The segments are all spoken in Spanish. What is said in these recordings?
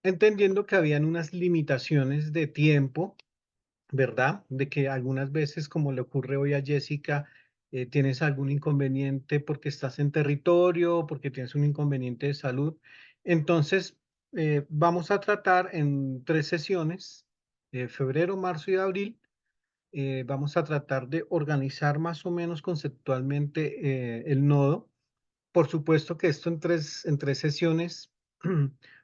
entendiendo que habían unas limitaciones de tiempo, ¿verdad? De que algunas veces, como le ocurre hoy a Jessica, tienes algún inconveniente porque estás en territorio, porque tienes un inconveniente de salud. Entonces, vamos a tratar en 3 sesiones, febrero, marzo y abril. Vamos a tratar de organizar más o menos conceptualmente el nodo. Por supuesto que esto en tres sesiones,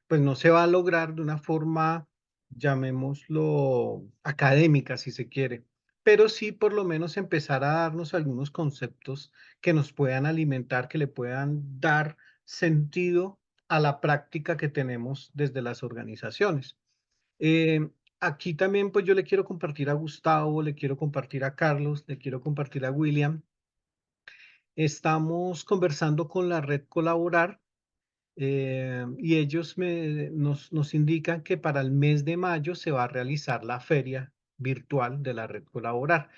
pues no se va a lograr de una forma, llamémoslo, académica, si se quiere, pero sí por lo menos empezar a darnos algunos conceptos que nos puedan alimentar, que le puedan dar sentido a la práctica que tenemos desde las organizaciones. Aquí también, pues yo le quiero compartir a Gustavo, le quiero compartir a Carlos, le quiero compartir a William. Estamos conversando con la red Colaborar, y ellos nos indican que para el mes de mayo se va a realizar la feria virtual de la red Colaborar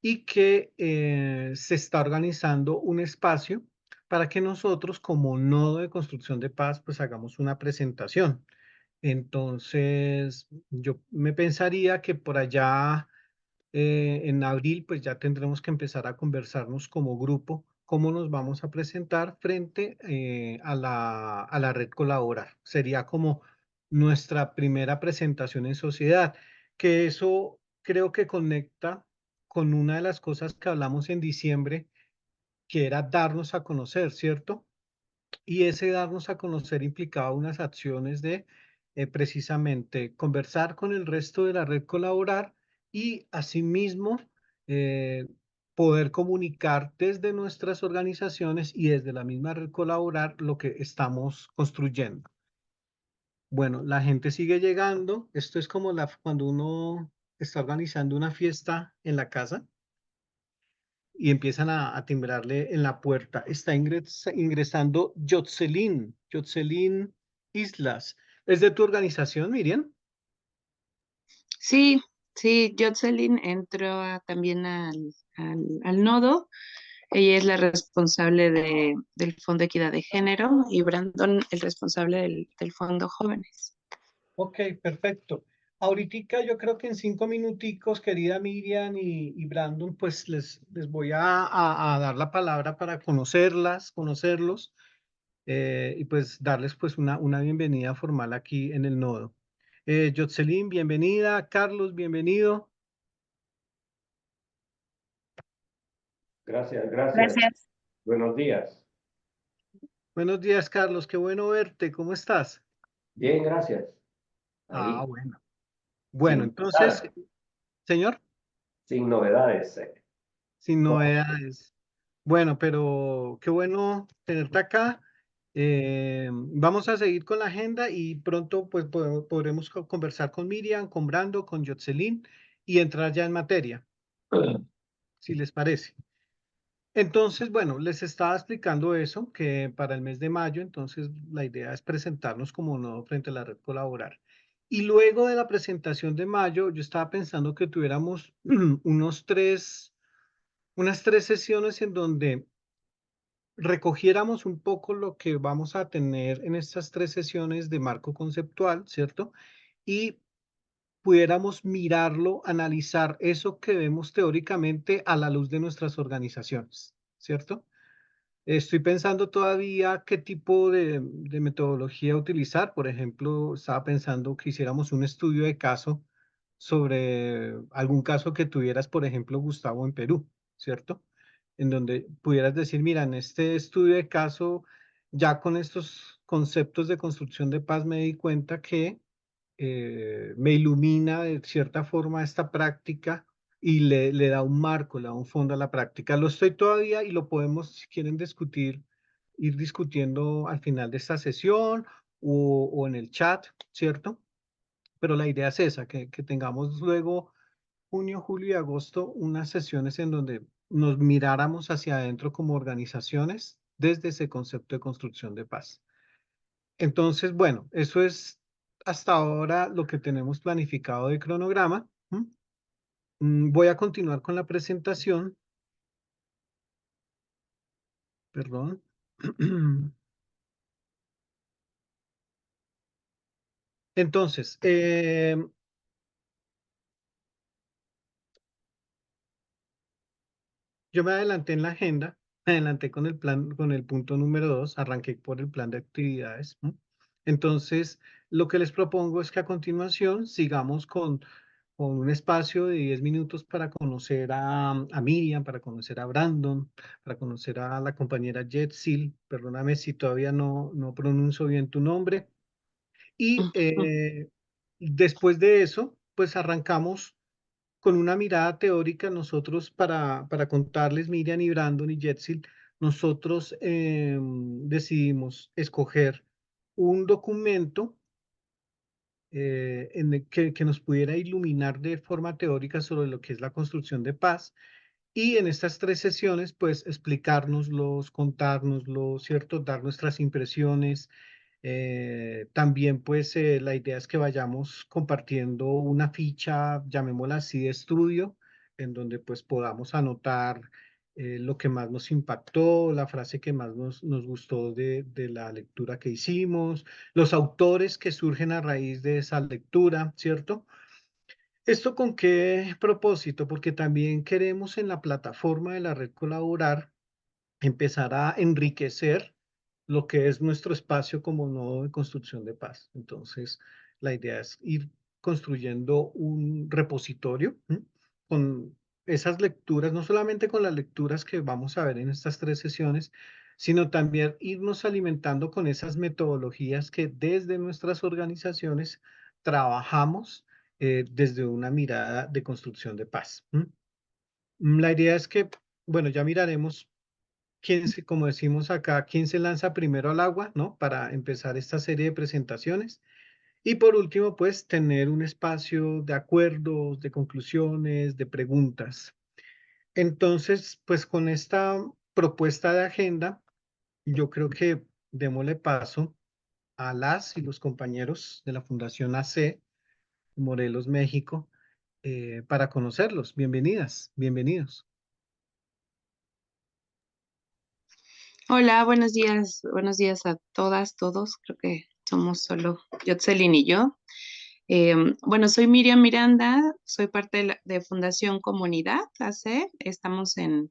y que se está organizando un espacio para que nosotros como nodo de construcción de paz pues hagamos una presentación. Entonces, yo me pensaría que por allá en abril, pues ya tendremos que empezar a conversarnos como grupo cómo nos vamos a presentar frente a la red Colaborar. Sería como nuestra primera presentación en sociedad, que eso creo que conecta con una de las cosas que hablamos en diciembre, que era darnos a conocer, ¿cierto? Y ese darnos a conocer implicaba unas acciones de precisamente conversar con el resto de la red Colaborar y asimismo eh, poder comunicar desde nuestras organizaciones y desde la misma red Colaborar lo que estamos construyendo. Bueno, la gente sigue llegando. Esto es como cuando uno está organizando una fiesta en la casa y empiezan a timbrarle en la puerta. Está ingresando Yotzelin Islas. ¿Es de tu organización, Miriam? Sí, sí, Jocelyn entró también al nodo. Ella es la responsable del Fondo de Equidad de Género y Brandon el responsable del Fondo Jóvenes. Ok, perfecto. Ahoritica yo creo que en 5 minuticos, querida Miriam y Brandon, pues les voy a dar la palabra para conocerlos, y pues darles pues una bienvenida formal aquí en el nodo. Yotzelin, bienvenida. Carlos, bienvenido. Gracias, gracias. Gracias. Buenos días. Buenos días, Carlos. Qué bueno verte. ¿Cómo estás? Bien, gracias. Ah, Ahí, bueno. Bueno, sin entonces, novedades, señor, sin novedades. sin ¿Cómo? novedades. Bueno, pero qué bueno tenerte acá. Vamos a seguir con la agenda y pronto pues podremos conversar con Miriam, con Brando, con Yotzelin y entrar ya en materia, si les parece. Entonces, bueno, les estaba explicando eso, que para el mes de mayo, entonces la idea es presentarnos como nodo frente a la red Colaborar. Y luego de la presentación de mayo, yo estaba pensando que tuviéramos unas tres sesiones en donde recogiéramos un poco lo que vamos a tener en estas 3 sesiones de marco conceptual, ¿cierto? Y pudiéramos mirarlo, analizar eso que vemos teóricamente a la luz de nuestras organizaciones, ¿cierto? Estoy pensando todavía qué tipo de metodología utilizar. Por ejemplo, estaba pensando que hiciéramos un estudio de caso sobre algún caso que tuvieras, por ejemplo, Gustavo, en Perú, ¿cierto? En donde pudieras decir, mira, en este estudio de caso, ya con estos conceptos de construcción de paz me di cuenta que me ilumina de cierta forma esta práctica y le da un marco, le da un fondo a la práctica. Lo estoy todavía y lo podemos, si quieren discutir, ir discutiendo al final de esta sesión o en el chat, ¿cierto? Pero la idea es esa, que tengamos luego junio, julio y agosto unas sesiones en donde nos miráramos hacia adentro como organizaciones desde ese concepto de construcción de paz. Entonces, bueno, eso es hasta ahora lo que tenemos planificado de cronograma. ¿M? Voy a continuar con la presentación, perdón. Entonces, yo me adelanté en la agenda, me adelanté con el plan, con el punto número 2, arranqué por el plan de actividades. ¿M? Entonces, lo que les propongo es que a continuación sigamos con un espacio de 10 minutos para conocer a Miriam, para conocer a Brandon, para conocer a la compañera Jetsil. Perdóname si todavía no pronuncio bien tu nombre. Y Ujú. después de eso, pues arrancamos con una mirada teórica nosotros para contarles, Miriam y Brandon y Jetsil, nosotros decidimos escoger un documento en el que nos pudiera iluminar de forma teórica sobre lo que es la construcción de paz y en estas 3 sesiones, pues explicárnoslos, contárnoslo, ¿cierto? Dar nuestras impresiones. También, pues la idea es que vayamos compartiendo una ficha, llamémosla así, de estudio, en donde pues podamos anotar lo que más nos impactó, la frase que más nos gustó de la lectura que hicimos, los autores que surgen a raíz de esa lectura, ¿cierto? ¿Esto con qué propósito? Porque también queremos en la plataforma de la red colaborar empezar a enriquecer lo que es nuestro espacio como nodo de construcción de paz. Entonces, la idea es ir construyendo un repositorio, ¿m? Con esas lecturas, no solamente con las lecturas que vamos a ver en estas 3 sesiones, sino también irnos alimentando con esas metodologías que desde nuestras organizaciones trabajamos desde una mirada de construcción de paz. ¿M? La idea es que, bueno, ya miraremos como decimos acá, quién se lanza primero al agua, ¿no? Para empezar esta serie de presentaciones. Y por último, pues tener un espacio de acuerdos, de conclusiones, de preguntas. Entonces, pues con esta propuesta de agenda, yo creo que démosle paso a las y los compañeros de la Fundación AC Morelos, México, para conocerlos. Bienvenidas, bienvenidos. Hola, buenos días a todas, todos. Creo que somos solo Yotzelin y yo. Bueno, soy Miriam Miranda, soy parte de Fundación Comunidad AC. Estamos en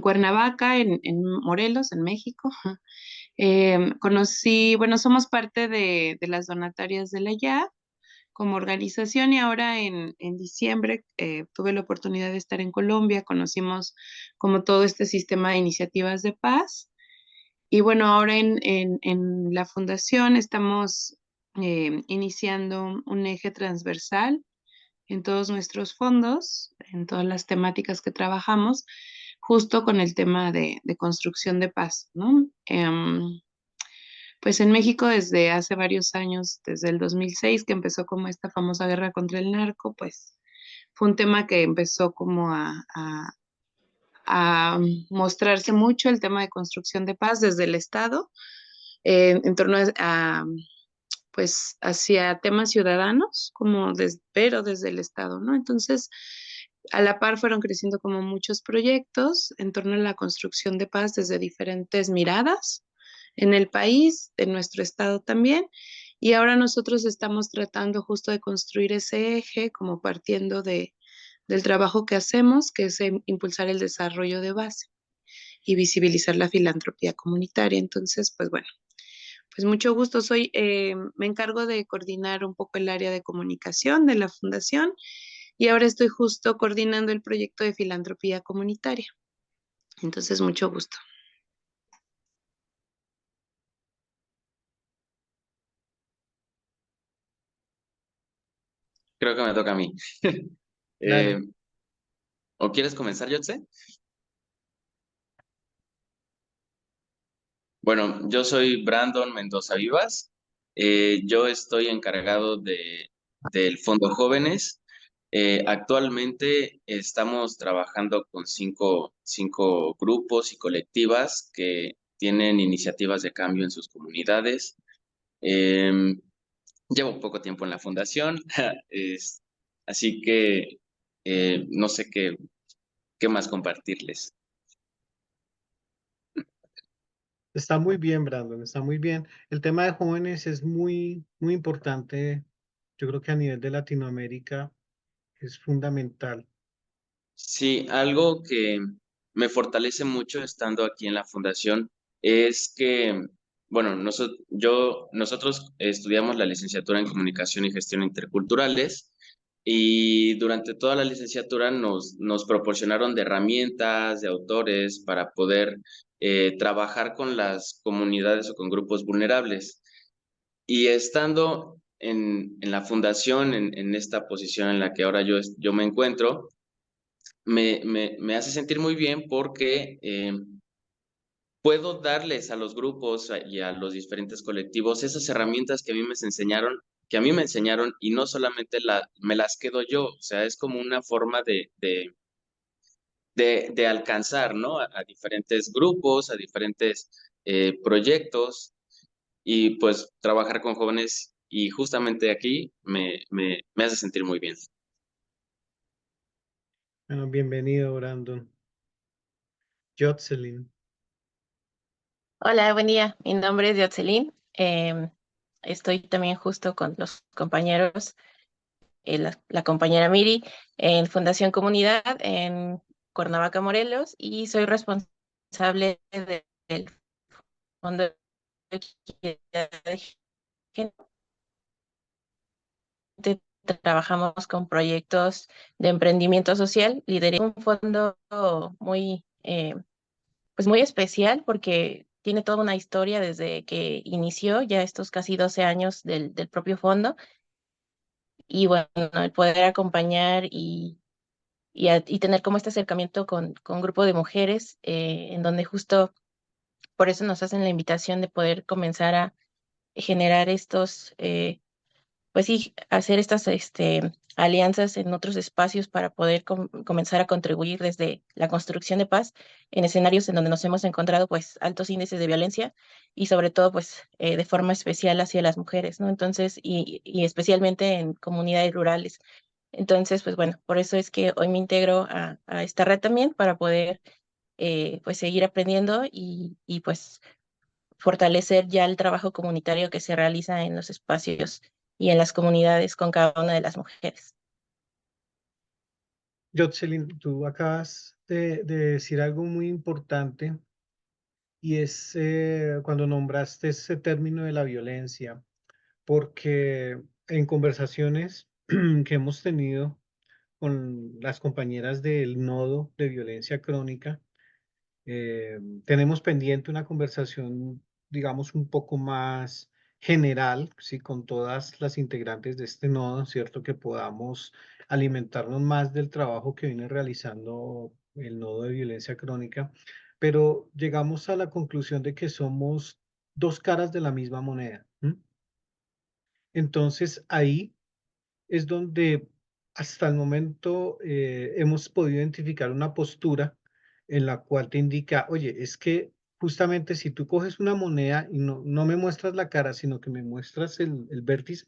Cuernavaca, en Morelos, en México. Bueno, somos parte de las donatarias de la YA como organización y ahora en diciembre tuve la oportunidad de estar en Colombia, conocimos como todo este sistema de iniciativas de paz. Y bueno, ahora en la fundación estamos iniciando un eje transversal en todos nuestros fondos, en todas las temáticas que trabajamos, justo con el tema de construcción de paz, ¿no? Pues en México desde hace varios años, desde el 2006 que empezó como esta famosa guerra contra el narco, pues fue un tema que empezó como a mostrarse mucho el tema de construcción de paz desde el Estado en torno pues hacia temas ciudadanos, pero desde el Estado, ¿no? Entonces, a la par fueron creciendo como muchos proyectos en torno a la construcción de paz desde diferentes miradas en el país, en nuestro estado también. Y ahora nosotros estamos tratando justo de construir ese eje como partiendo del trabajo que hacemos, que es impulsar el desarrollo de base y visibilizar la filantropía comunitaria. Entonces, pues bueno, pues mucho gusto. Me encargo de coordinar un poco el área de comunicación de la fundación y ahora estoy justo coordinando el proyecto de filantropía comunitaria. Entonces, mucho gusto. Creo que me toca a mí. Dale. Eh, ¿O quieres comenzar, Yotze? Bueno, yo soy Brandon Mendoza Vivas. Yo estoy encargado del Fondo Jóvenes. Actualmente estamos trabajando con cinco grupos y colectivas que tienen iniciativas de cambio en sus comunidades. Eh, Llevo poco tiempo en la fundación, así que no sé qué más compartirles. Está muy bien, Brandon, está muy bien. El tema de jóvenes es muy, muy importante Yo creo que a nivel de Latinoamérica es fundamental. Sí, algo que me fortalece mucho estando aquí en la fundación es que, bueno, nosotros estudiamos la licenciatura en Comunicación y Gestión Interculturales y durante toda la licenciatura nos proporcionaron de herramientas, de autores para poder trabajar con las comunidades o con grupos vulnerables. Y estando en la fundación, en esta posición en la que ahora yo me encuentro, me hace sentir muy bien porque puedo darles a los grupos y a los diferentes colectivos esas herramientas que a mí me enseñaron y no solamente me las quedo yo, o sea, es como una forma de alcanzar, ¿no? A diferentes grupos, a diferentes proyectos y pues trabajar con jóvenes y justamente aquí me hace sentir muy bien. Bueno, bienvenido, Brandon. Jocelyn. Hola, buen día. Mi nombre es Yotzelin. Estoy también justo con los compañeros, la compañera Miri, en Fundación Comunidad en Cuernavaca, Morelos, y soy responsable del Fondo de Equidad de Género. Trabajamos con proyectos de emprendimiento social. Lideré un fondo muy pues muy especial porque tiene toda una historia desde que inició ya estos casi 12 años del propio fondo. Y bueno, el poder acompañar y tener como este acercamiento con un grupo de mujeres, en donde justo por eso nos hacen la invitación de poder comenzar a generar estos pues sí, hacer estas alianzas en otros espacios para poder comenzar a contribuir desde la construcción de paz en escenarios en donde nos hemos encontrado pues altos índices de violencia y sobre todo pues de forma especial hacia las mujeres, ¿no? Entonces, y especialmente en comunidades rurales. Entonces, pues bueno, por eso es que hoy me integro a esta red también para poder pues seguir aprendiendo y pues fortalecer ya el trabajo comunitario que se realiza en los espacios y en las comunidades con cada una de las mujeres. Jocelyn, tú acabas de decir algo muy importante y es cuando nombraste ese término de la violencia, porque en conversaciones que hemos tenido con las compañeras del Nodo de Violencia Crónica, tenemos pendiente una conversación, digamos, un poco más general, ¿sí? Con todas las integrantes de este nodo, ¿cierto? Que podamos alimentarnos más del trabajo que viene realizando el nodo de violencia crónica, pero llegamos a la conclusión de que somos dos caras de la misma moneda. ¿M? Entonces ahí es donde hasta el momento hemos podido identificar una postura en la cual te indica, oye, es que justamente si tú coges una moneda y no me muestras la cara, sino que me muestras el vértice,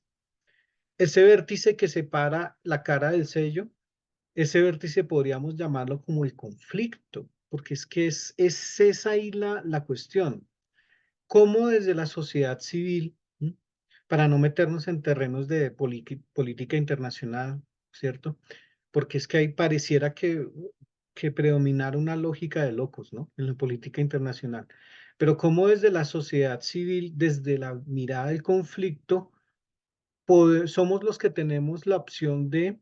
ese vértice que separa la cara del sello, ese vértice podríamos llamarlo como el conflicto, porque es que es esa ahí la cuestión. ¿Cómo desde la sociedad civil, ¿m? Para no meternos en terrenos de política internacional, ¿cierto? Porque es que ahí pareciera que predominara una lógica de locos, ¿no? En la política internacional. Pero cómo desde la sociedad civil, desde la mirada del conflicto, somos los que tenemos la opción de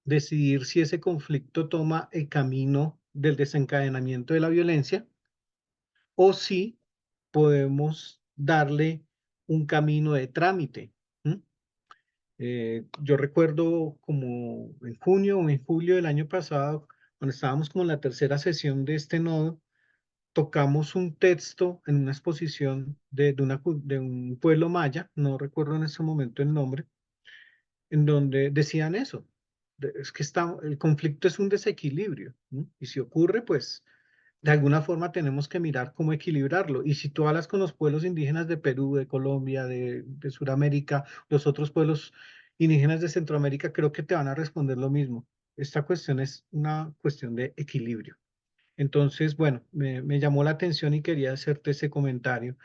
decidir si ese conflicto toma el camino del desencadenamiento de la violencia o si podemos darle un camino de trámite. ¿M? Yo recuerdo como en junio o en julio del año pasado, cuando estábamos como en la tercera sesión de este nodo, tocamos un texto en una exposición de un pueblo maya, no recuerdo en ese momento el nombre, en donde decían eso. Es que el conflicto es un desequilibrio, ¿no? Y si ocurre, pues de alguna forma tenemos que mirar cómo equilibrarlo. Y si tú hablas con los pueblos indígenas de Perú, de Colombia, de Sudamérica, los otros pueblos indígenas de Centroamérica, creo que te van a responder lo mismo. Esta cuestión es una cuestión de equilibrio. Entonces, bueno, me llamó la atención y quería hacerte ese comentario.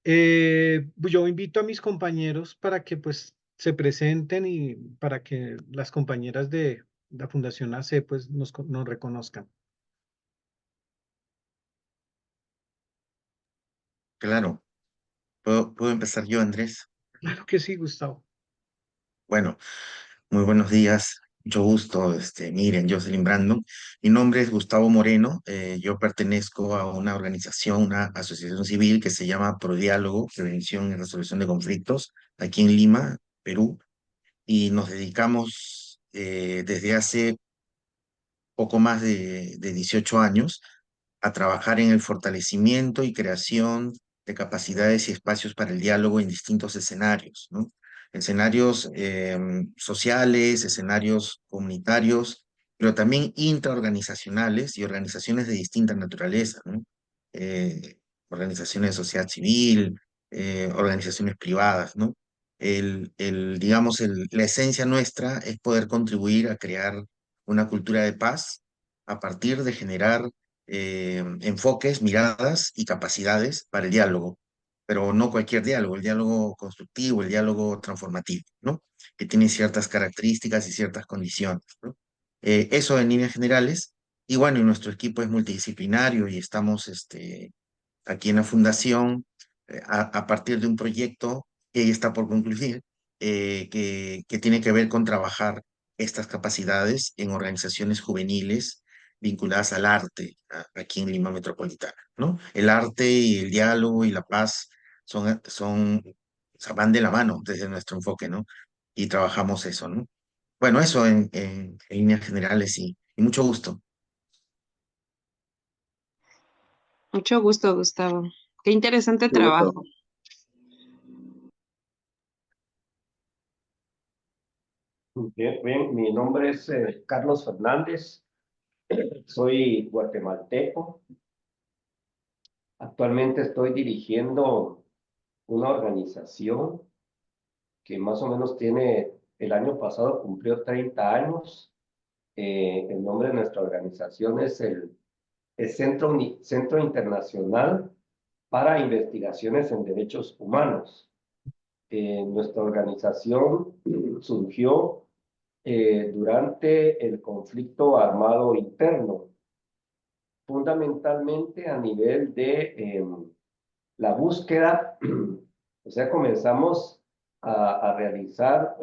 Yo invito a mis compañeros para que pues se presenten y para que las compañeras de la Fundación AC pues nos reconozcan. Claro, ¿puedo empezar yo, Andrés? Claro que sí, Gustavo. Bueno, muy buenos días, mucho gusto, miren, Jocelyn Brandon. Mi nombre es Gustavo Moreno, yo pertenezco a una organización, una asociación civil que se llama Prodiálogo, Prevención y Resolución de Conflictos, aquí en Lima, Perú, y nos dedicamos desde hace poco más de 18 años a trabajar en el fortalecimiento y creación de capacidades y espacios para el diálogo en distintos escenarios, ¿no? Escenarios sociales, escenarios comunitarios, pero también intraorganizacionales y organizaciones de distinta naturaleza, ¿no? Eh, Organizaciones de sociedad civil, organizaciones privadas, ¿no? Digamos, la esencia nuestra es poder contribuir a crear una cultura de paz a partir de generar enfoques, miradas y capacidades para el diálogo, pero no cualquier diálogo, el diálogo constructivo, el diálogo transformativo, ¿no? Que tiene ciertas características y ciertas condiciones, ¿no? Eso en líneas generales. Y bueno, y nuestro equipo es multidisciplinario y estamos aquí en la fundación a partir de un proyecto que ya está por concluir, que tiene que ver con trabajar estas capacidades en organizaciones juveniles vinculadas al arte aquí en Lima Metropolitana, ¿no? El arte y el diálogo y la paz o sea, van de la mano desde nuestro enfoque, ¿no? Y trabajamos eso, ¿no? Bueno, eso en líneas generales y mucho gusto. Mucho gusto, Gustavo. Qué interesante Qué gusto. trabajo. Bien, bien, mi nombre es Carlos Fernández, soy guatemalteco. Actualmente estoy dirigiendo una organización que más o menos el año pasado cumplió 30 años. El nombre de nuestra organización es el Centro Internacional para Investigaciones en Derechos Humanos. Nuestra organización surgió durante el conflicto armado interno, fundamentalmente a nivel de la búsqueda, o sea, comenzamos a realizar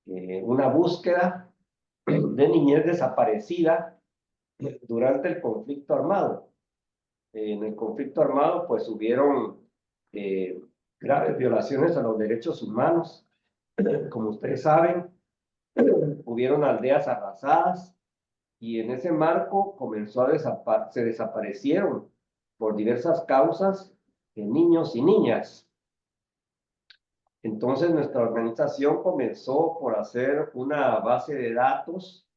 una búsqueda de niñez desaparecida durante el conflicto armado. En el conflicto armado, pues hubieron graves violaciones a los derechos humanos. Como ustedes saben, hubieron aldeas arrasadas y en ese marco se desaparecieron por diversas causas niños y niñas. Entonces nuestra organización comenzó por hacer una base de datos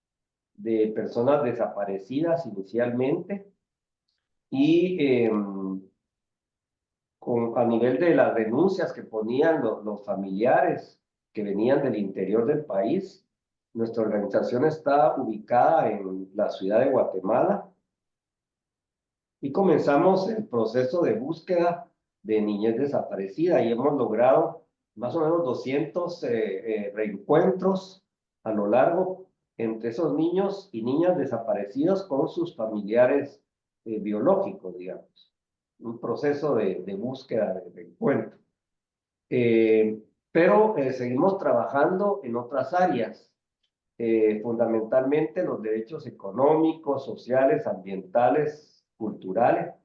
de personas desaparecidas inicialmente y a nivel de las denuncias que ponían los familiares que venían del interior del país, nuestra organización está ubicada en la ciudad de Guatemala y comenzamos el proceso de búsqueda de niñez desaparecida y hemos logrado más o menos 200 reencuentros a lo largo entre esos niños y niñas desaparecidos con sus familiares biológicos, digamos. Un proceso de búsqueda, de reencuentro. Pero seguimos trabajando en otras áreas, fundamentalmente los derechos económicos, sociales, ambientales, culturales.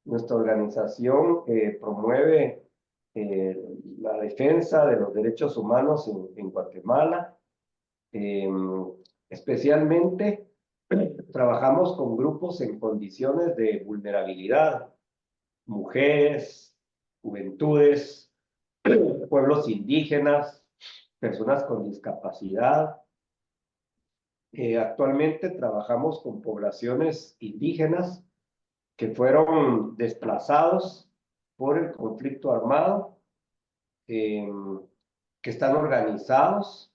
Nuestra organización promueve la defensa de los derechos humanos en Guatemala. Especialmente trabajamos con grupos en condiciones de vulnerabilidad, mujeres, juventudes, pueblos indígenas, personas con discapacidad. Actualmente trabajamos con poblaciones indígenas que fueron desplazados por el conflicto armado, que están organizados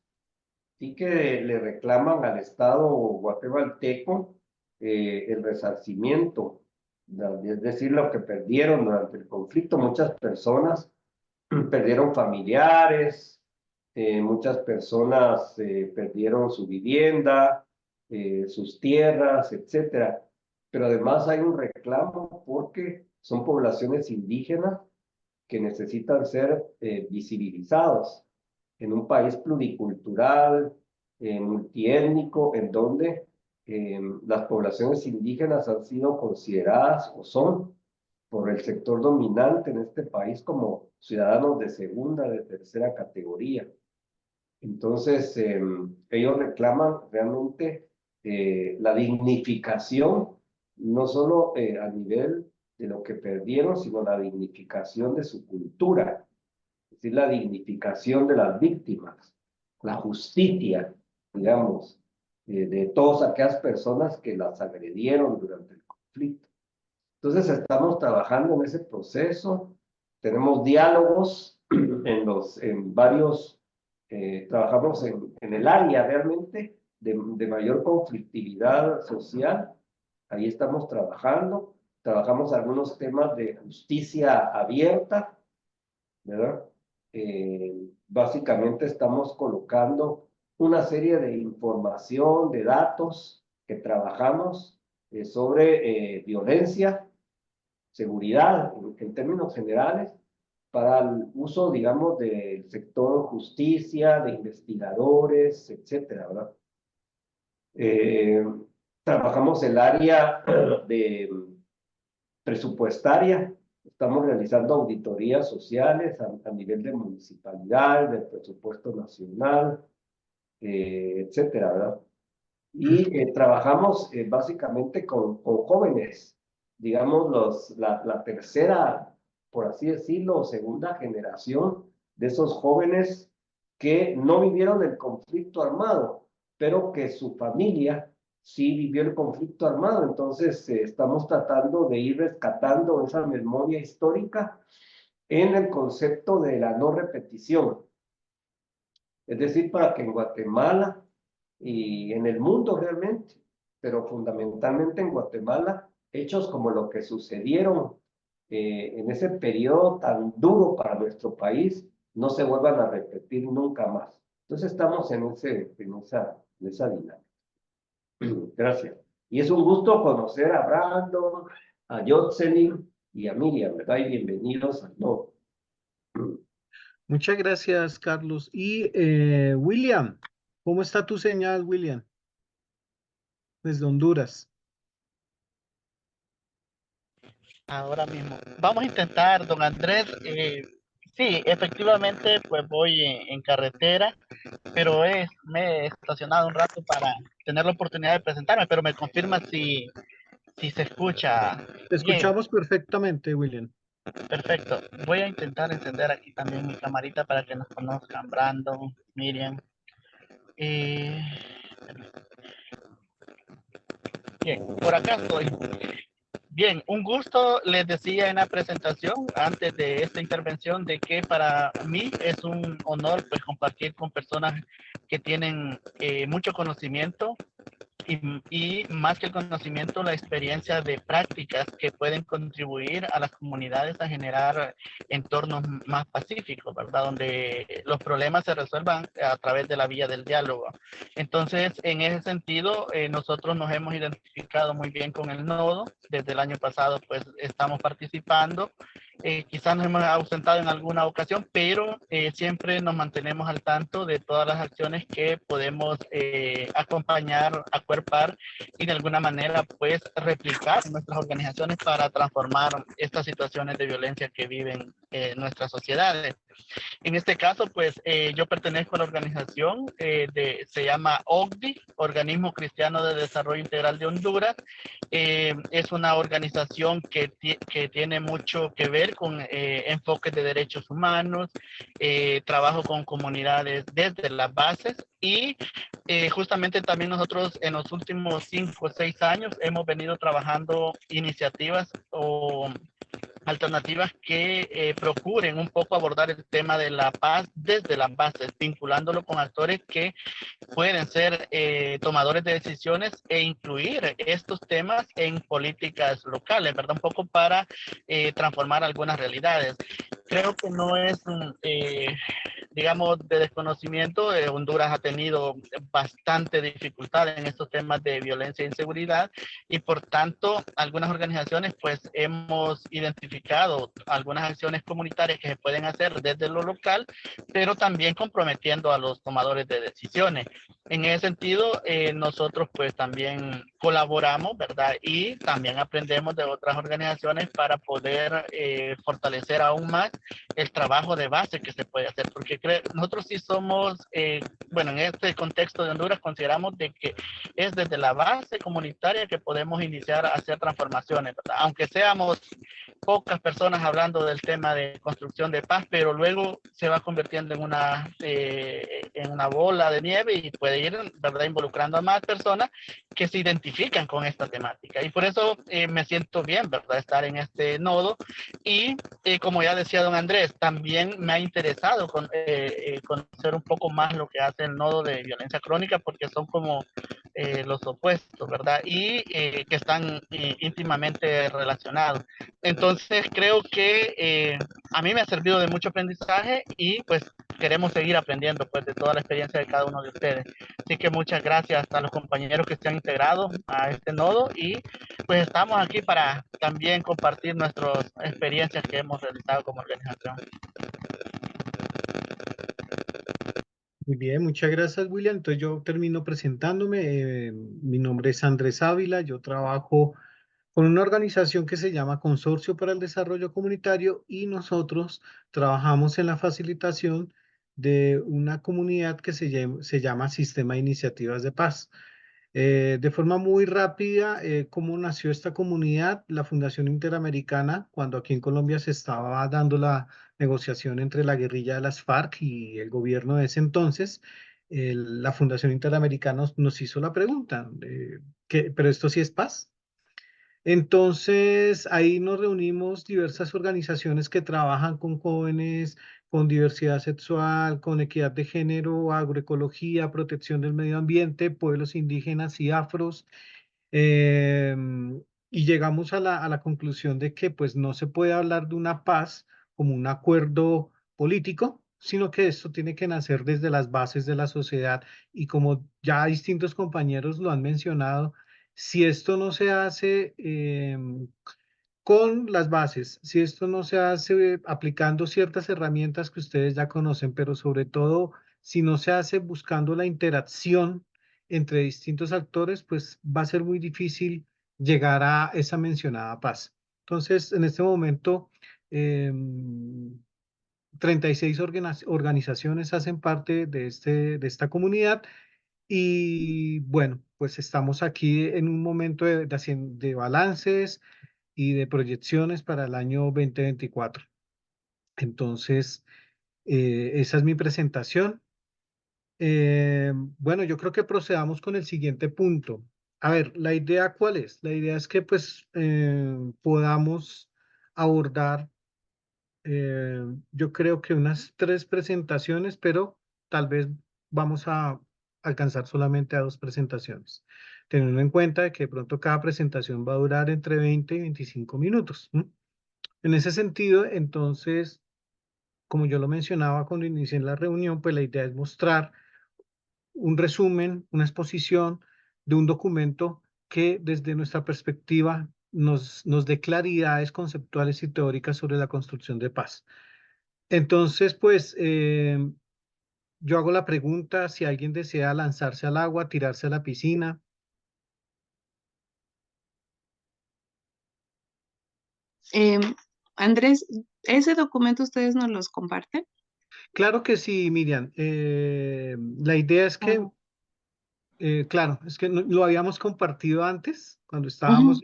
y que le reclaman al Estado guatemalteco el resarcimiento, es decir, lo que perdieron durante el conflicto. Muchas personas perdieron familiares, muchas personas perdieron su vivienda, sus tierras, etcétera. Pero además hay un reclamo porque son poblaciones indígenas que necesitan ser visibilizados en un país pluricultural, multiétnico, en donde las poblaciones indígenas han sido consideradas o son por el sector dominante en este país como ciudadanos de segunda, de tercera categoría. Entonces, ellos reclaman realmente la dignificación, no solo a nivel de lo que perdieron, sino la dignificación de su cultura, es decir, la dignificación de las víctimas, la justicia, digamos, de todas aquellas personas que las agredieron durante el conflicto. Entonces, estamos trabajando en ese proceso, tenemos diálogos en varios, trabajamos en el área realmente de mayor conflictividad social, ahí estamos trabajando, trabajamos algunos temas de justicia abierta, ¿verdad? Básicamente estamos colocando una serie de información, de datos que trabajamos sobre violencia, seguridad en términos generales, para el uso, digamos, del sector justicia, de investigadores, etcétera, ¿verdad? Trabajamos el área de presupuestaria, estamos realizando auditorías sociales a nivel de municipalidad, del presupuesto nacional, etcétera, ¿verdad? Y trabajamos básicamente con jóvenes, digamos, la tercera, por así decirlo, o segunda generación de esos jóvenes que no vivieron el conflicto armado, pero que su familia sí vivió el conflicto armado. Entonces, estamos tratando de ir rescatando esa memoria histórica en el concepto de la no repetición. Es decir, para que en Guatemala y en el mundo realmente, pero fundamentalmente en Guatemala, hechos como lo que sucedieron en ese periodo tan duro para nuestro país, no se vuelvan a repetir nunca más. Entonces estamos en esa dinámica. Gracias. Y es un gusto conocer a Brandon, a Jocelyn y a Miriam, ¿verdad? Y bienvenidos a todos. Muchas gracias, Carlos. Y William, ¿cómo está tu señal, William? Desde Honduras. Ahora mismo. Vamos a intentar, don Andrés. Sí, efectivamente, pues voy en carretera, pero me he estacionado un rato para tener la oportunidad de presentarme, pero me confirma si se escucha Te bien. escuchamos perfectamente, William. Perfecto. Voy a intentar encender aquí también mi camarita para que nos conozcan Brandon, Miriam. Bien, por acá estoy. Bien, un gusto, les decía en la presentación antes de esta intervención de que para mí es un honor pues compartir con personas que tienen mucho conocimiento y más que el conocimiento, la experiencia de prácticas que pueden contribuir a las comunidades a generar entornos más pacíficos, ¿verdad? Donde los problemas se resuelvan a través de la vía del diálogo. Entonces, en ese sentido, nosotros nos hemos identificado muy bien con el nodo. Desde el año pasado, pues, estamos participando. Quizás nos hemos ausentado en alguna ocasión, pero siempre nos mantenemos al tanto de todas las acciones que podemos acompañar, acuerpar y de alguna manera pues replicar en nuestras organizaciones para transformar estas situaciones de violencia que viven nuestras sociedades. En este caso, pues yo pertenezco a la organización, se llama OCDI, Organismo Cristiano de Desarrollo Integral de Honduras. Es una organización que tiene mucho que ver con enfoques de derechos humanos, trabajo con comunidades desde las bases y justamente también nosotros en los últimos 5 o 6 años hemos venido trabajando iniciativas o alternativas que procuren un poco abordar el tema de la paz desde las bases, vinculándolo con actores que pueden ser tomadores de decisiones e incluir estos temas en políticas locales, ¿verdad? Un poco para transformar algunas realidades. Creo que no es digamos, de desconocimiento, Honduras ha tenido bastante dificultad en estos temas de violencia e inseguridad y por tanto algunas organizaciones pues hemos identificado algunas acciones comunitarias que se pueden hacer desde lo local, pero también comprometiendo a los tomadores de decisiones. En ese sentido, nosotros pues también colaboramos, ¿verdad? Y también aprendemos de otras organizaciones para poder fortalecer aún más el trabajo de base que se puede hacer, porque nosotros sí somos, bueno, en este contexto de Honduras consideramos de que es desde la base comunitaria que podemos iniciar a hacer transformaciones, ¿verdad? Aunque seamos pocas personas hablando del tema de construcción de paz, pero luego se va convirtiendo en una bola de nieve y puede ir, ¿verdad?, involucrando a más personas que se identifican con esta temática. Y por eso me siento bien, ¿verdad?, estar en este nodo. Y como ya decía don Andrés, también me ha interesado conocer un poco más lo que hace el nodo de violencia crónica, porque son como los opuestos, ¿verdad? Y que están íntimamente relacionados. Entonces creo que a mí me ha servido de mucho aprendizaje y pues queremos seguir aprendiendo pues de toda la experiencia de cada uno de ustedes. Así que muchas gracias a los compañeros que se han integrado a este nodo y pues estamos aquí para también compartir nuestras experiencias que hemos realizado como organización. Muy bien, muchas gracias, William. Entonces yo termino presentándome. Mi nombre es Andrés Ávila, yo trabajo con una organización que se llama Consorcio para el Desarrollo Comunitario y nosotros trabajamos en la facilitación de una comunidad que se llama Sistema de Iniciativas de Paz. De forma muy rápida, ¿cómo nació esta comunidad? La Fundación Interamericana, cuando aquí en Colombia se estaba dando la negociación entre la guerrilla de las FARC y el gobierno de ese entonces, la Fundación Interamericana nos hizo la pregunta, ¿pero esto sí es paz? Entonces, ahí nos reunimos diversas organizaciones que trabajan con jóvenes, con diversidad sexual, con equidad de género, agroecología, protección del medio ambiente, pueblos indígenas y afros. Y llegamos a la conclusión de que pues no se puede hablar de una paz como un acuerdo político, sino que esto tiene que nacer desde las bases de la sociedad. Y como ya distintos compañeros lo han mencionado, si esto no se hace con las bases, si esto no se hace aplicando ciertas herramientas que ustedes ya conocen, pero sobre todo si no se hace buscando la interacción entre distintos actores, pues va a ser muy difícil llegar a esa mencionada paz. Entonces, en este momento, 36 organizaciones hacen parte de esta comunidad y bueno, pues estamos aquí en un momento de balances y de proyecciones para el año 2024. Entonces, esa es mi presentación. Bueno, yo creo que procedamos con el siguiente punto. A ver, ¿la idea cuál es? La idea es que pues podamos abordar, yo creo que unas 3 presentaciones, pero tal vez vamos a alcanzar solamente a 2 presentaciones, teniendo en cuenta que de pronto cada presentación va a durar entre 20 y 25 minutos. En ese sentido, entonces, como yo lo mencionaba cuando inicié la reunión, pues la idea es mostrar un resumen, una exposición de un documento que desde nuestra perspectiva nos dé claridades conceptuales y teóricas sobre la construcción de paz. Entonces, pues, yo hago la pregunta si alguien desea lanzarse al agua, tirarse a la piscina. Andrés, ¿ese documento ustedes nos los comparten? Claro que sí, Miriam. La idea es que, Ah, claro, es que lo habíamos compartido antes, cuando ujú, estábamos,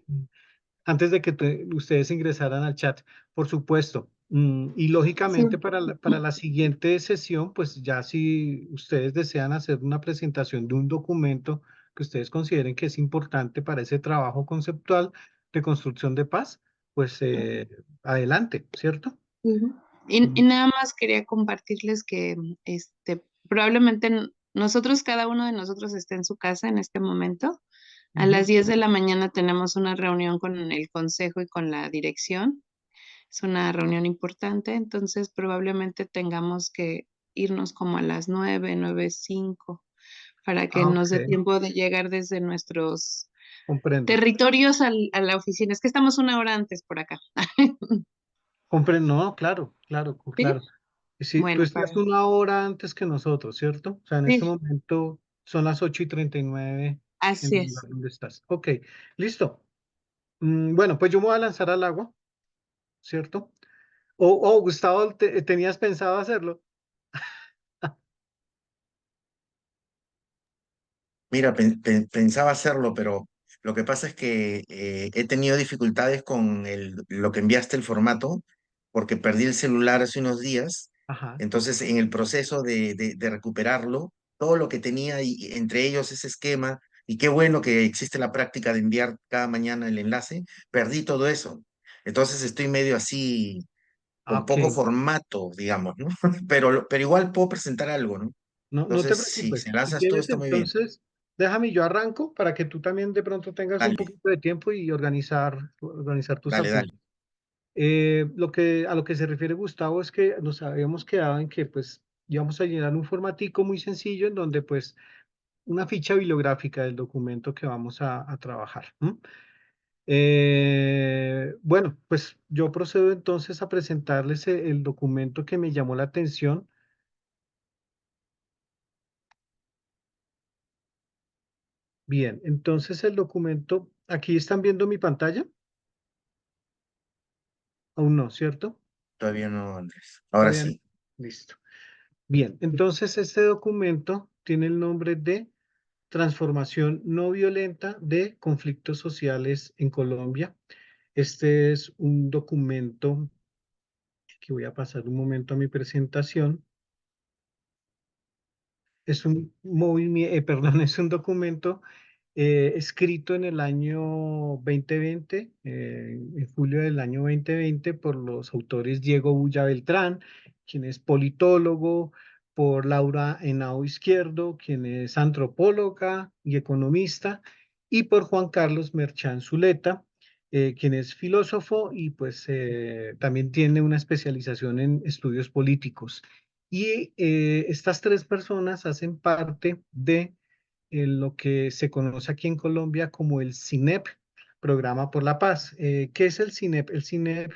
antes de que ustedes ingresaran al chat, por supuesto. Y sí. lógicamente para la siguiente sesión, pues ya si ustedes desean hacer una presentación de un documento que ustedes consideren que es importante para ese trabajo conceptual de construcción de paz, pues adelante, ¿cierto? Ujú. Y Ujú, nada más quería compartirles que probablemente nosotros, cada uno de nosotros está en su casa en este momento. A las ujú. 10 de la mañana tenemos una reunión con el consejo y con la dirección. Es una reunión importante, entonces probablemente tengamos que irnos como a las 9:05, para que Ah, nos dé ok, tiempo de llegar desde nuestros comprendo. territorios a la oficina. Es que estamos 1 hora antes por acá. Comprendo, no, claro, claro, ¿Sí? claro. Sí, tú Bueno, estás 1 hora antes que nosotros, ¿cierto? O sea, en este sí, momento son las 8:39 en así el es. lugar donde estás. Ok, listo. Bueno, pues yo me voy a lanzar al agua, ¿cierto? Gustavo, ¿tenías pensado hacerlo? Mira, pensaba hacerlo, pero lo que pasa es que he tenido dificultades con lo que enviaste el formato, porque perdí el celular hace unos días. Ajá, Entonces, en el proceso de recuperarlo, todo lo que tenía, y entre ellos ese esquema, y qué bueno que existe la práctica de enviar cada mañana el enlace, perdí todo eso. Entonces estoy medio así, ah, con ok. poco formato, digamos, ¿no? Pero igual puedo presentar algo, ¿no? No, no te Entonces, si preocupes. se Si lanzas tú, quieres, está muy bien. entonces, déjame yo arranco para que tú también de pronto tengas un Dale, poquito de tiempo y organizar tus dale, dale. apuntes. A lo que se refiere Gustavo es que nos habíamos quedado en que pues íbamos a llenar un formatico muy sencillo en donde pues una ficha bibliográfica del documento que vamos a trabajar. ¿M? Bueno, pues yo procedo entonces a presentarles el documento que me llamó la atención. Bien, entonces el documento, aquí están viendo mi pantalla, aún no, ¿cierto? Todavía no, Andrés. Ahora Todavía no. sí. Listo. Bien, entonces este documento tiene el nombre de Transformación no violenta de conflictos sociales en Colombia. Este es un documento que voy a pasar un momento a mi presentación. Es un movimiento, perdón, es un documento escrito en el año 2020, en julio del año 2020, por los autores Diego Bulla Beltrán, quien es politólogo, por Laura Henao Izquierdo, quien es antropóloga y economista, y por Juan Carlos Merchán Zuleta, quien es filósofo y pues también tiene una especialización en estudios políticos. Y estas tres personas hacen parte de lo que se conoce aquí en Colombia como el CINEP, Programa por la Paz. ¿Qué es el CINEP? El CINEP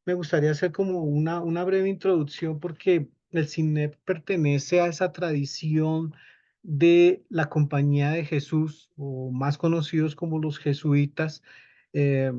me gustaría hacer como una breve introducción porque el CINEP pertenece a esa tradición de la Compañía de Jesús, o más conocidos como los jesuitas. Eh,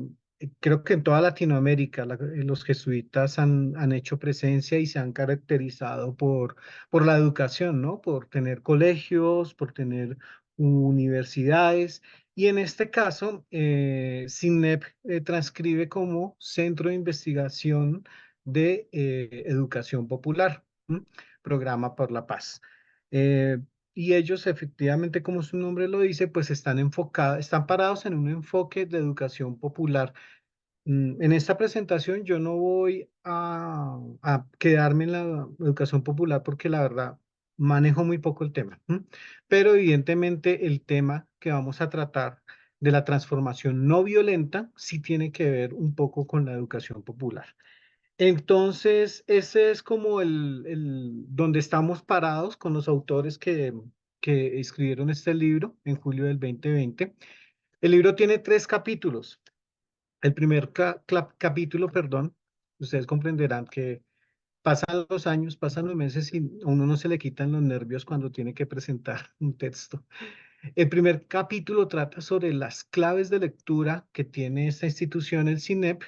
Creo que en toda Latinoamérica los jesuitas han hecho presencia y se han caracterizado por la educación, ¿no? Por tener colegios, por tener universidades. Y en este caso, CINEP transcribe como Centro de Investigación de Educación Popular, ¿m? Programa por la Paz. Eh, y ellos efectivamente, como su nombre lo dice, pues están enfocados, están parados en un enfoque de educación popular. En esta presentación yo no voy a quedarme en la educación popular porque la verdad manejo muy poco el tema, ¿m? Pero evidentemente el tema que vamos a tratar de la transformación no violenta sí tiene que ver un poco con la educación popular. Entonces, ese es como donde estamos parados con los autores que escribieron este libro en julio del 2020. El libro tiene 3 capítulos. El primer capítulo, perdón, ustedes comprenderán que pasan los años, pasan los meses y a uno no se le quitan los nervios cuando tiene que presentar un texto. El primer capítulo trata sobre las claves de lectura que tiene esta institución, el CINEP,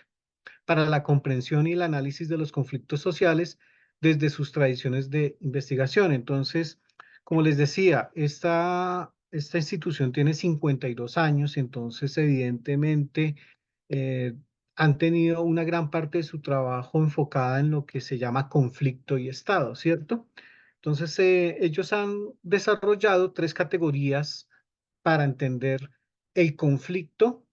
para la comprensión y el análisis de los conflictos sociales desde sus tradiciones de investigación. Entonces, como les decía, esta institución tiene 52 años, entonces evidentemente eh, han tenido una gran parte de su trabajo enfocada en lo que se llama conflicto y Estado, ¿cierto? Entonces, ellos han desarrollado 3 categorías para entender el conflicto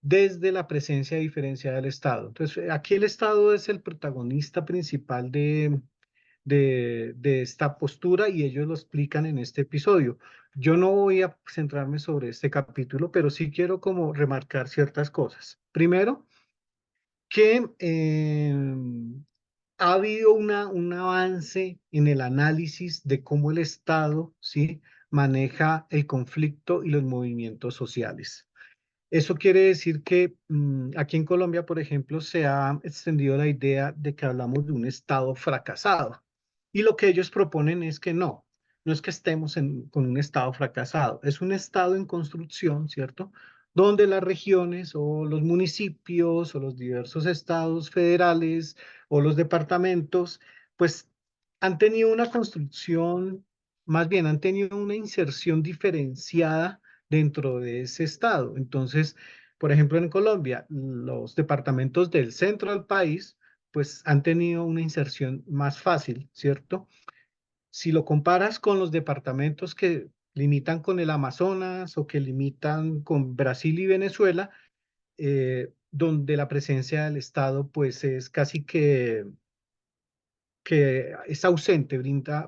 desde la presencia diferenciada del Estado. Entonces, aquí el Estado es el protagonista principal de esta postura y ellos lo explican en este episodio. Yo no voy a centrarme sobre este capítulo, pero sí quiero como remarcar ciertas cosas. Primero, que ha habido un avance en el análisis de cómo el Estado, ¿sí?, maneja el conflicto y los movimientos sociales. Eso quiere decir que aquí en Colombia, por ejemplo, se ha extendido la idea de que hablamos de un Estado fracasado. Y lo que ellos proponen es que no es que estemos con un Estado fracasado, es un Estado en construcción, ¿cierto? Donde las regiones o los municipios o los diversos estados federales o los departamentos, pues han tenido una construcción, más bien han tenido una inserción diferenciada dentro de ese estado. Entonces, por ejemplo, en Colombia, los departamentos del centro del país, pues han tenido una inserción más fácil, ¿cierto? Si lo comparas con los departamentos que limitan con el Amazonas o que limitan con Brasil y Venezuela, donde la presencia del Estado pues es casi que es ausente,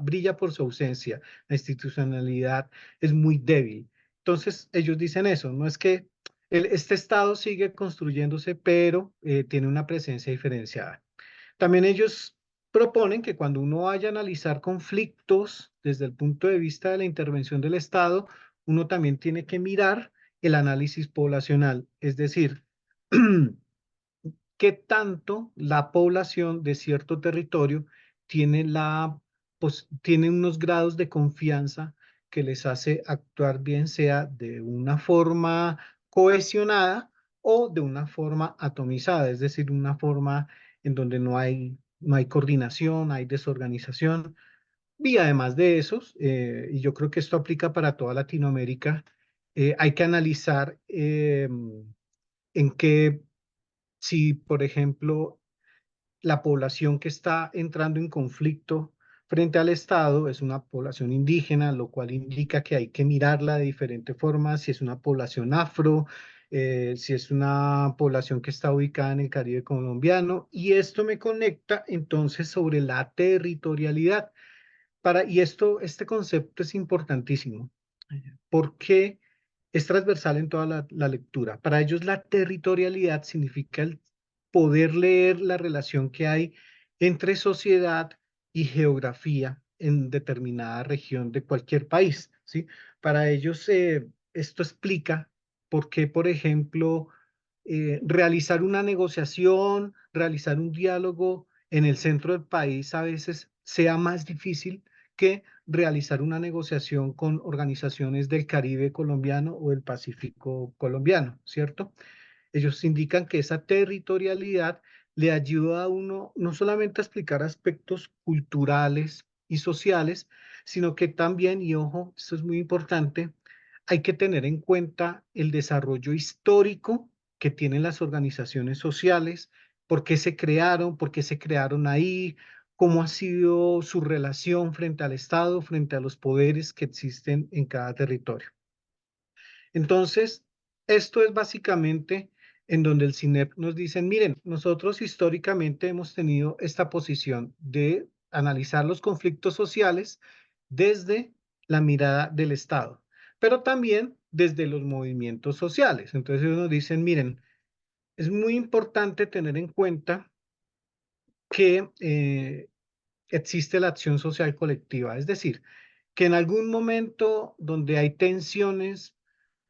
brilla por su ausencia, la institucionalidad es muy débil. Entonces, ellos dicen eso, no es que este Estado sigue construyéndose, pero tiene una presencia diferenciada. También ellos proponen que cuando uno vaya a analizar conflictos desde el punto de vista de la intervención del Estado, uno también tiene que mirar el análisis poblacional, es decir, qué tanto la población de cierto territorio tiene, tiene unos grados de confianza que les hace actuar bien sea de una forma cohesionada o de una forma atomizada, es decir, una forma en donde no hay coordinación, hay desorganización. Y además de esos, y yo creo que esto aplica para toda Latinoamérica, hay que analizar en qué, si, por ejemplo, la población que está entrando en conflicto frente al Estado es una población indígena, lo cual indica que hay que mirarla de diferentes formas, si es una población afro, si es una población que está ubicada en el Caribe colombiano, y esto me conecta entonces sobre la territorialidad. Este concepto es importantísimo, porque es transversal en toda la lectura. Para ellos la territorialidad significa el poder leer la relación que hay entre sociedad y geografía en determinada región de cualquier país, ¿sí? Para ellos esto explica por qué, por ejemplo, realizar una negociación, realizar un diálogo en el centro del país a veces sea más difícil que realizar una negociación con organizaciones del Caribe colombiano o del Pacífico colombiano, ¿cierto? Ellos indican que esa territorialidad le ayuda a uno no solamente a explicar aspectos culturales y sociales, sino que también, y ojo, esto es muy importante, hay que tener en cuenta el desarrollo histórico que tienen las organizaciones sociales, por qué se crearon ahí, cómo ha sido su relación frente al Estado, frente a los poderes que existen en cada territorio. Entonces, esto es básicamente en donde el CINEP nos dice, miren, nosotros históricamente hemos tenido esta posición de analizar los conflictos sociales desde la mirada del Estado, pero también desde los movimientos sociales. Entonces ellos nos dicen, miren, es muy importante tener en cuenta que existe la acción social colectiva, es decir, que en algún momento donde hay tensiones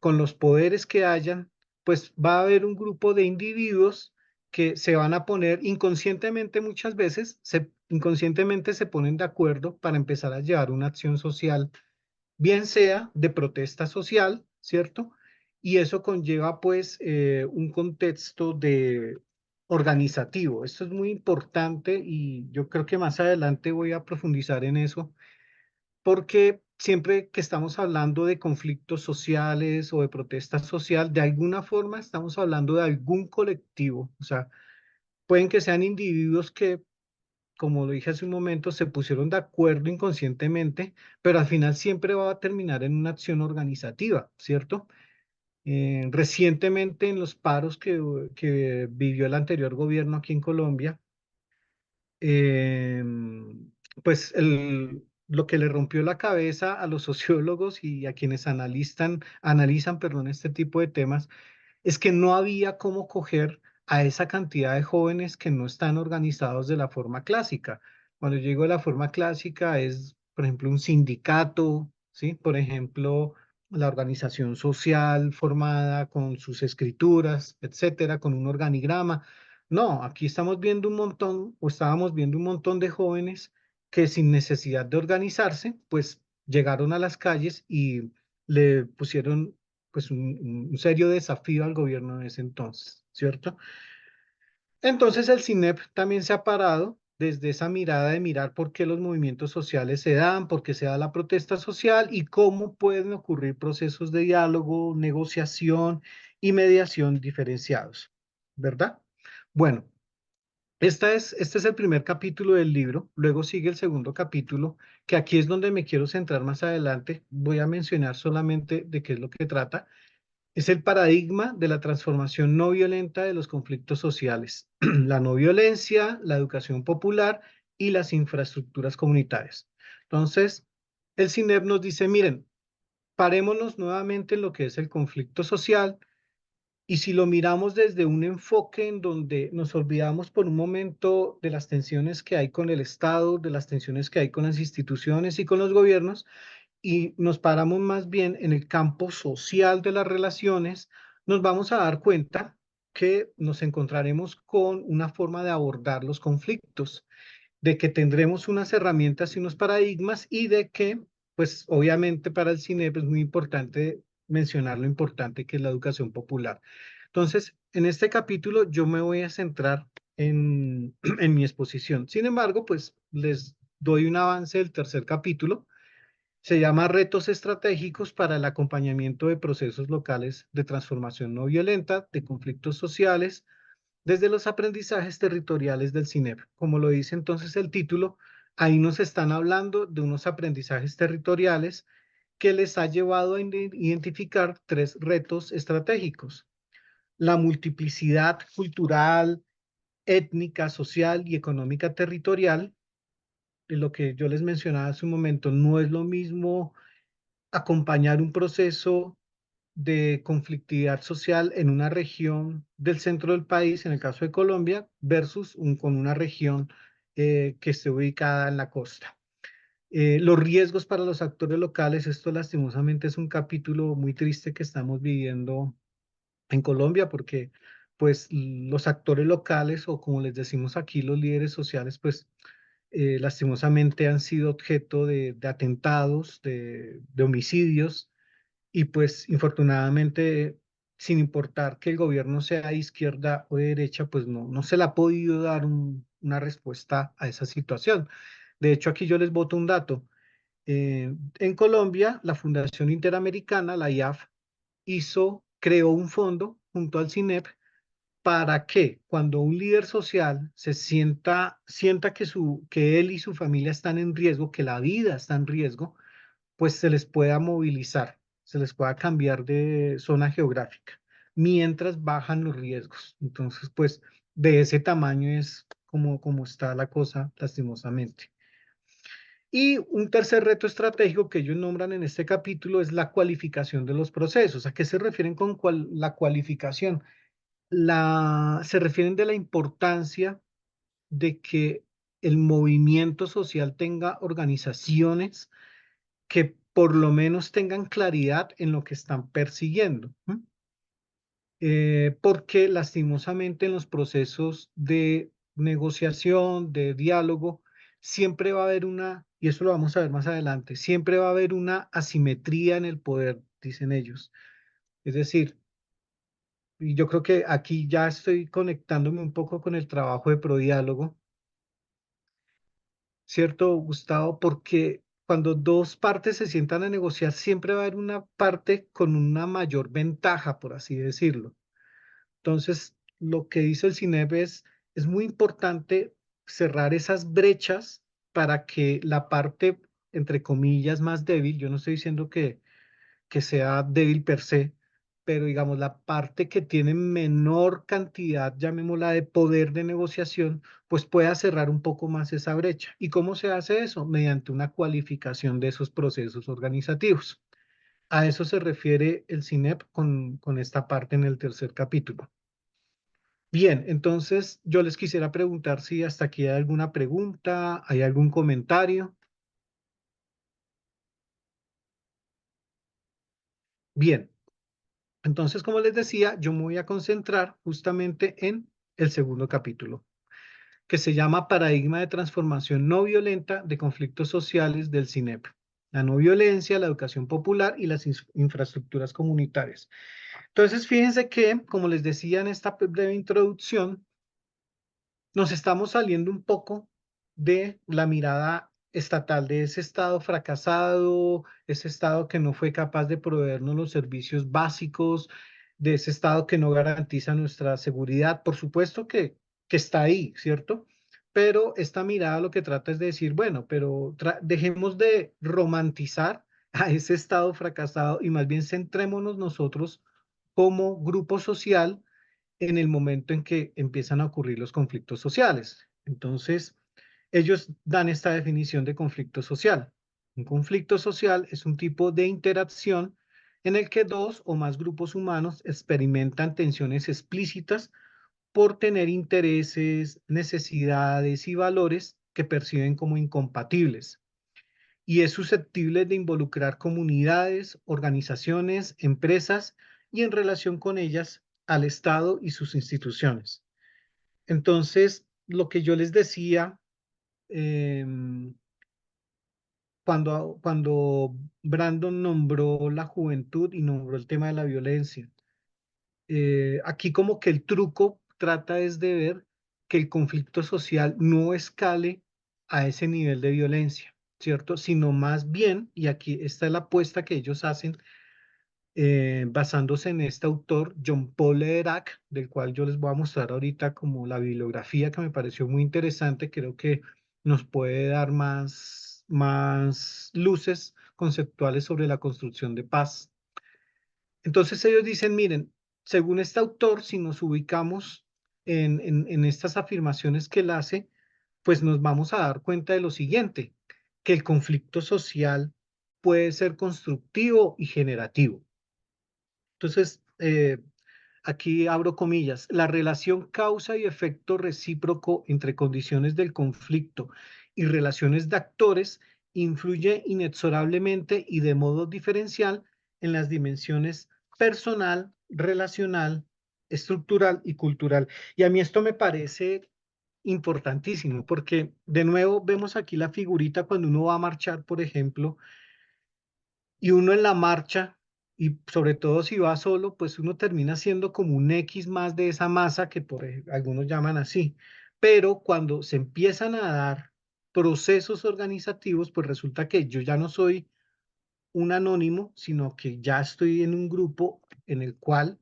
con los poderes que hayan, pues va a haber un grupo de individuos que se van a poner inconscientemente muchas veces, inconscientemente se ponen de acuerdo para empezar a llevar una acción social, bien sea de protesta social, ¿cierto? Y eso conlleva pues un contexto de organizativo. Esto es muy importante y yo creo que más adelante voy a profundizar en eso porque siempre que estamos hablando de conflictos sociales o de protesta social, de alguna forma estamos hablando de algún colectivo. O sea, pueden que sean individuos que, como lo dije hace un momento, se pusieron de acuerdo inconscientemente, pero al final siempre va a terminar en una acción organizativa, ¿cierto? Recientemente en los paros que vivió el anterior gobierno aquí en Colombia, eh, pues lo que le rompió la cabeza a los sociólogos y a quienes analizan, perdón, este tipo de temas, es que no había cómo coger a esa cantidad de jóvenes que no están organizados de la forma clásica. Cuando yo digo de la forma clásica es, por ejemplo, un sindicato, ¿sí? Por ejemplo, la organización social formada con sus escrituras, etcétera, con un organigrama. No, aquí estamos viendo un montón, o estábamos viendo un montón de jóvenes que sin necesidad de organizarse, pues llegaron a las calles y le pusieron pues un serio desafío al gobierno de ese entonces, ¿cierto? Entonces el CINEP también se ha parado desde esa mirada de mirar por qué los movimientos sociales se dan, por qué se da la protesta social y cómo pueden ocurrir procesos de diálogo, negociación y mediación diferenciados, ¿verdad? Bueno, este es el primer capítulo del libro, luego sigue el segundo capítulo, que aquí es donde me quiero centrar más adelante. Voy a mencionar solamente de qué es lo que trata. Es el paradigma de la transformación no violenta de los conflictos sociales, la no violencia, la educación popular y las infraestructuras comunitarias. Entonces, el CINEP nos dice, miren, parémonos nuevamente en lo que es el conflicto social, y si lo miramos desde un enfoque en donde nos olvidamos por un momento de las tensiones que hay con el Estado, de las tensiones que hay con las instituciones y con los gobiernos, y nos paramos más bien en el campo social de las relaciones, nos vamos a dar cuenta que nos encontraremos con una forma de abordar los conflictos, de que tendremos unas herramientas y unos paradigmas y de que, pues obviamente para el CINEP es muy importante mencionar lo importante que es la educación popular. Entonces, en este capítulo yo me voy a centrar en mi exposición. Sin embargo, pues les doy un avance del tercer capítulo. Se llama Retos Estratégicos para el Acompañamiento de Procesos Locales de Transformación No Violenta, de Conflictos Sociales, desde los aprendizajes territoriales del CINEP. Como lo dice entonces el título, ahí nos están hablando de unos aprendizajes territoriales que les ha llevado a identificar 3 retos estratégicos: la multiplicidad cultural, étnica, social y económica territorial. Y lo que yo les mencionaba hace un momento, no es lo mismo acompañar un proceso de conflictividad social en una región del centro del país, en el caso de Colombia, versus con una región que esté ubicada en la costa. Los riesgos para los actores locales, esto lastimosamente es un capítulo muy triste que estamos viviendo en Colombia, porque pues los actores locales, o como les decimos aquí, los líderes sociales, pues lastimosamente han sido objeto de atentados, de homicidios, y pues infortunadamente, sin importar que el gobierno sea de izquierda o de derecha, pues no se le ha podido dar una respuesta a esa situación. De hecho, aquí yo les boto un dato. En Colombia, la Fundación Interamericana, la IAF, creó un fondo junto al CINEP para que cuando un líder social sienta que él y su familia están en riesgo, que la vida está en riesgo, pues se les pueda movilizar, se les pueda cambiar de zona geográfica, mientras bajan los riesgos. Entonces, pues de ese tamaño es como está la cosa, lastimosamente. Y un tercer reto estratégico que ellos nombran en este capítulo es la cualificación de los procesos. ¿A qué se refieren con la cualificación? Se refieren de la importancia de que el movimiento social tenga organizaciones que por lo menos tengan claridad en lo que están persiguiendo. Porque lastimosamente en los procesos de negociación, de diálogo, siempre va a haber y eso lo vamos a ver más adelante, siempre va a haber una asimetría en el poder, dicen ellos. Es decir, y yo creo que aquí ya estoy conectándome un poco con el trabajo de Prodiálogo, ¿cierto, Gustavo? Porque cuando dos partes se sientan a negociar, siempre va a haber una parte con una mayor ventaja, por así decirlo. Entonces, lo que dice el CINEP es muy importante cerrar esas brechas para que la parte, entre comillas, más débil, yo no estoy diciendo que sea débil per se, pero digamos la parte que tiene menor cantidad, llamémosla, de poder de negociación, pues pueda cerrar un poco más esa brecha. ¿Y cómo se hace eso? Mediante una cualificación de esos procesos organizativos. A eso se refiere el CINEP con esta parte en el tercer capítulo. Bien, entonces yo les quisiera preguntar si hasta aquí hay alguna pregunta, hay algún comentario. Bien, entonces como les decía, yo me voy a concentrar justamente en el segundo capítulo, que se llama Paradigma de Transformación No Violenta de Conflictos Sociales del CINEP. La no violencia, la educación popular y las infraestructuras comunitarias. Entonces, fíjense que, como les decía en esta breve introducción, nos estamos saliendo un poco de la mirada estatal, de ese Estado fracasado, ese Estado que no fue capaz de proveernos los servicios básicos, de ese Estado que no garantiza nuestra seguridad. Por supuesto que está ahí, ¿cierto? Pero esta mirada lo que trata es de decir, bueno, pero dejemos de romantizar a ese Estado fracasado y más bien centrémonos nosotros como grupo social en el momento en que empiezan a ocurrir los conflictos sociales. Entonces, ellos dan esta definición de conflicto social. Un conflicto social es un tipo de interacción en el que dos o más grupos humanos experimentan tensiones explícitas por tener intereses, necesidades y valores que perciben como incompatibles. Y es susceptible de involucrar comunidades, organizaciones, empresas y en relación con ellas al Estado y sus instituciones. Entonces, lo que yo les decía, eh, cuando Brandon nombró la juventud y nombró el tema de la violencia, aquí como que el truco trata es de ver que el conflicto social no escale a ese nivel de violencia, ¿cierto? Sino más bien, y aquí está la apuesta que ellos hacen, basándose en este autor, John Paul Lederach, del cual yo les voy a mostrar ahorita como la bibliografía que me pareció muy interesante, creo que nos puede dar más luces conceptuales sobre la construcción de paz. Entonces ellos dicen, miren, según este autor, si nos ubicamos en estas afirmaciones que él hace, pues nos vamos a dar cuenta de lo siguiente, que el conflicto social puede ser constructivo y generativo. Entonces, aquí abro comillas, la relación causa y efecto recíproco entre condiciones del conflicto y relaciones de actores influye inexorablemente y de modo diferencial en las dimensiones personal, relacional, estructural y cultural. Y a mí esto me parece importantísimo porque de nuevo vemos aquí la figurita cuando uno va a marchar, por ejemplo, y uno en la marcha, y sobre todo si va solo, pues uno termina siendo como un X más de esa masa que algunos llaman así. Pero cuando se empiezan a dar procesos organizativos, pues resulta que yo ya no soy un anónimo, sino que ya estoy en un grupo en el cual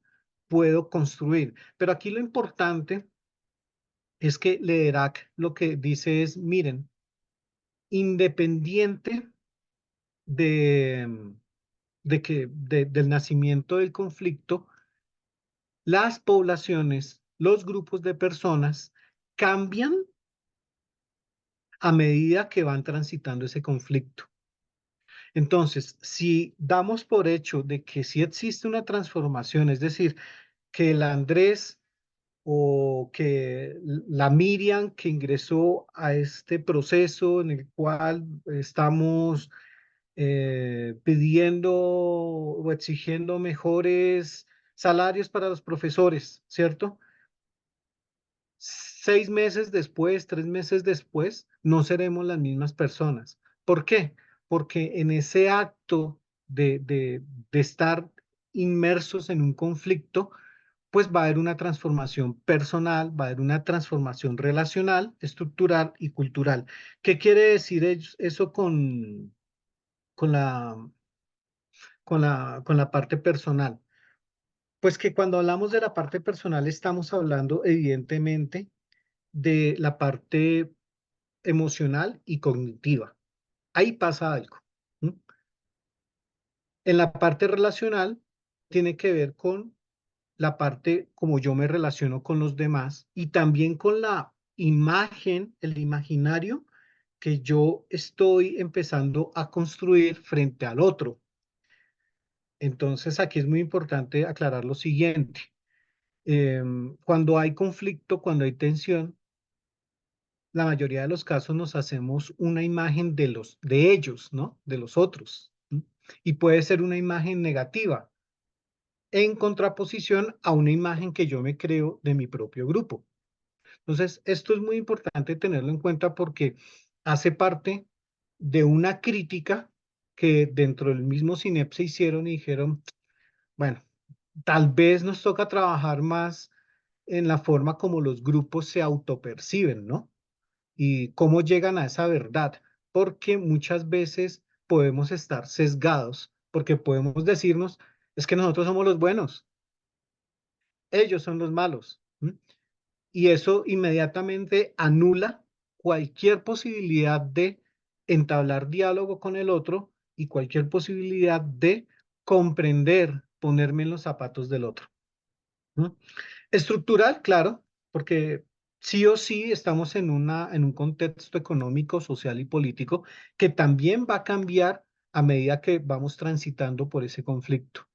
puedo construir. Pero aquí lo importante es que Lederach lo que dice es, miren, independiente de del nacimiento del conflicto, las poblaciones, los grupos de personas cambian a medida que van transitando ese conflicto. Entonces, si damos por hecho de que sí existe una transformación, es decir, que el Andrés o que la Miriam que ingresó a este proceso en el cual estamos pidiendo o exigiendo mejores salarios para los profesores, ¿cierto? 6 meses después, 3 meses después, no seremos las mismas personas. ¿Por qué? Porque en ese acto de estar inmersos en un conflicto, pues va a haber una transformación personal, va a haber una transformación relacional, estructural y cultural. ¿Qué quiere decir eso con la, con la parte personal? Pues que cuando hablamos de la parte personal estamos hablando evidentemente de la parte emocional y cognitiva. Ahí pasa algo. ¿M? En la parte relacional tiene que ver con la parte como yo me relaciono con los demás y también con la imagen, el imaginario que yo estoy empezando a construir frente al otro. Entonces aquí es muy importante aclarar lo siguiente. Cuando hay conflicto, cuando hay tensión, la mayoría de los casos nos hacemos una imagen de ellos, ¿no? De los otros. ¿Mm? Y puede ser una imagen negativa en contraposición a una imagen que yo me creo de mi propio grupo. Entonces, esto es muy importante tenerlo en cuenta porque hace parte de una crítica que dentro del mismo CINEP se hicieron y dijeron, bueno, tal vez nos toca trabajar más en la forma como los grupos se autoperciben, ¿no? Y cómo llegan a esa verdad, porque muchas veces podemos estar sesgados, porque podemos decirnos, es que nosotros somos los buenos, ellos son los malos. ¿M? Y eso inmediatamente anula cualquier posibilidad de entablar diálogo con el otro y cualquier posibilidad de comprender, ponerme en los zapatos del otro. ¿M? Estructural, claro, porque sí o sí estamos en un contexto económico, social y político que también va a cambiar a medida que vamos transitando por ese conflicto.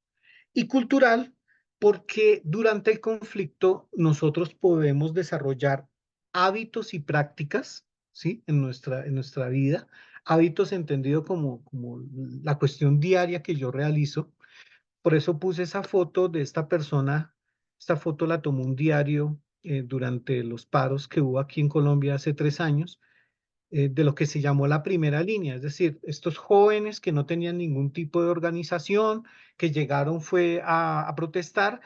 Y cultural, porque durante el conflicto nosotros podemos desarrollar hábitos y prácticas, ¿sí? En nuestra vida, hábitos entendido como la cuestión diaria que yo realizo. Por eso puse esa foto de esta persona. Esta foto la tomó un diario durante los paros que hubo aquí en Colombia hace 3 años, de lo que se llamó la primera línea, es decir, estos jóvenes que no tenían ningún tipo de organización, que llegaron fue a protestar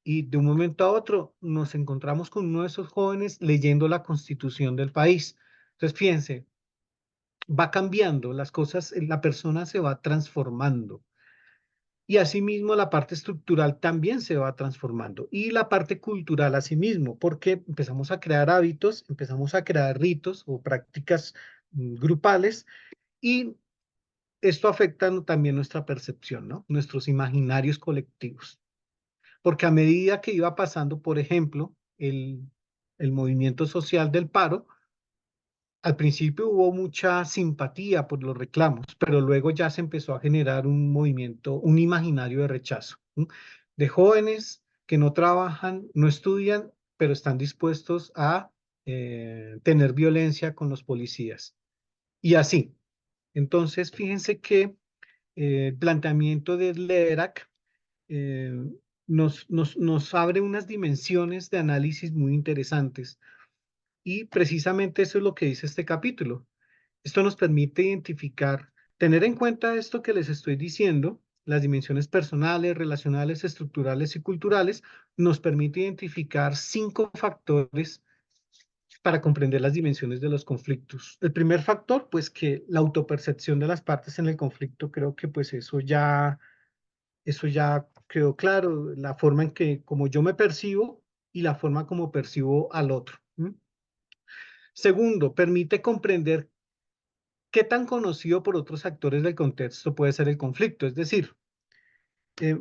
y de un momento a otro nos encontramos con uno de esos jóvenes leyendo la constitución del país. Entonces, fíjense, va cambiando las cosas, la persona se va transformando. Y asimismo la parte estructural también se va transformando. Y la parte cultural asimismo, porque empezamos a crear hábitos, empezamos a crear ritos o prácticas grupales y esto afecta también nuestra percepción, ¿no? Nuestros imaginarios colectivos. Porque a medida que iba pasando, por ejemplo, el movimiento social del paro, al principio hubo mucha simpatía por los reclamos, pero luego ya se empezó a generar un movimiento, un imaginario de rechazo, ¿no? De jóvenes que no trabajan, no estudian, pero están dispuestos a tener violencia con los policías. Y así. Entonces, fíjense que el planteamiento de Lederach eh, nos abre unas dimensiones de análisis muy interesantes. Y precisamente eso es lo que dice este capítulo. Esto nos permite identificar, tener en cuenta esto que les estoy diciendo, las dimensiones personales, relacionales, estructurales y culturales, nos permite identificar 5 factores para comprender las dimensiones de los conflictos. El primer factor, pues que la autopercepción de las partes en el conflicto, creo que pues eso ya quedó claro, la forma en que como yo me percibo y la forma como percibo al otro. ¿M? Segundo, permite comprender qué tan conocido por otros actores del contexto puede ser el conflicto. Es decir,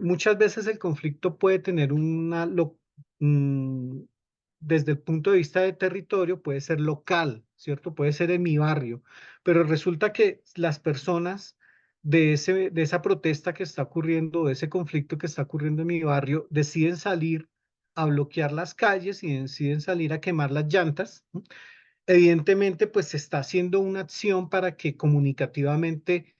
muchas veces el conflicto puede tener mm, desde el punto de vista de territorio, puede ser local, ¿cierto? Puede ser en mi barrio, pero resulta que las personas de esa protesta que está ocurriendo, de ese conflicto que está ocurriendo en mi barrio, deciden salir a bloquear las calles y deciden salir a quemar las llantas, ¿no? Evidentemente, pues se está haciendo una acción para que comunicativamente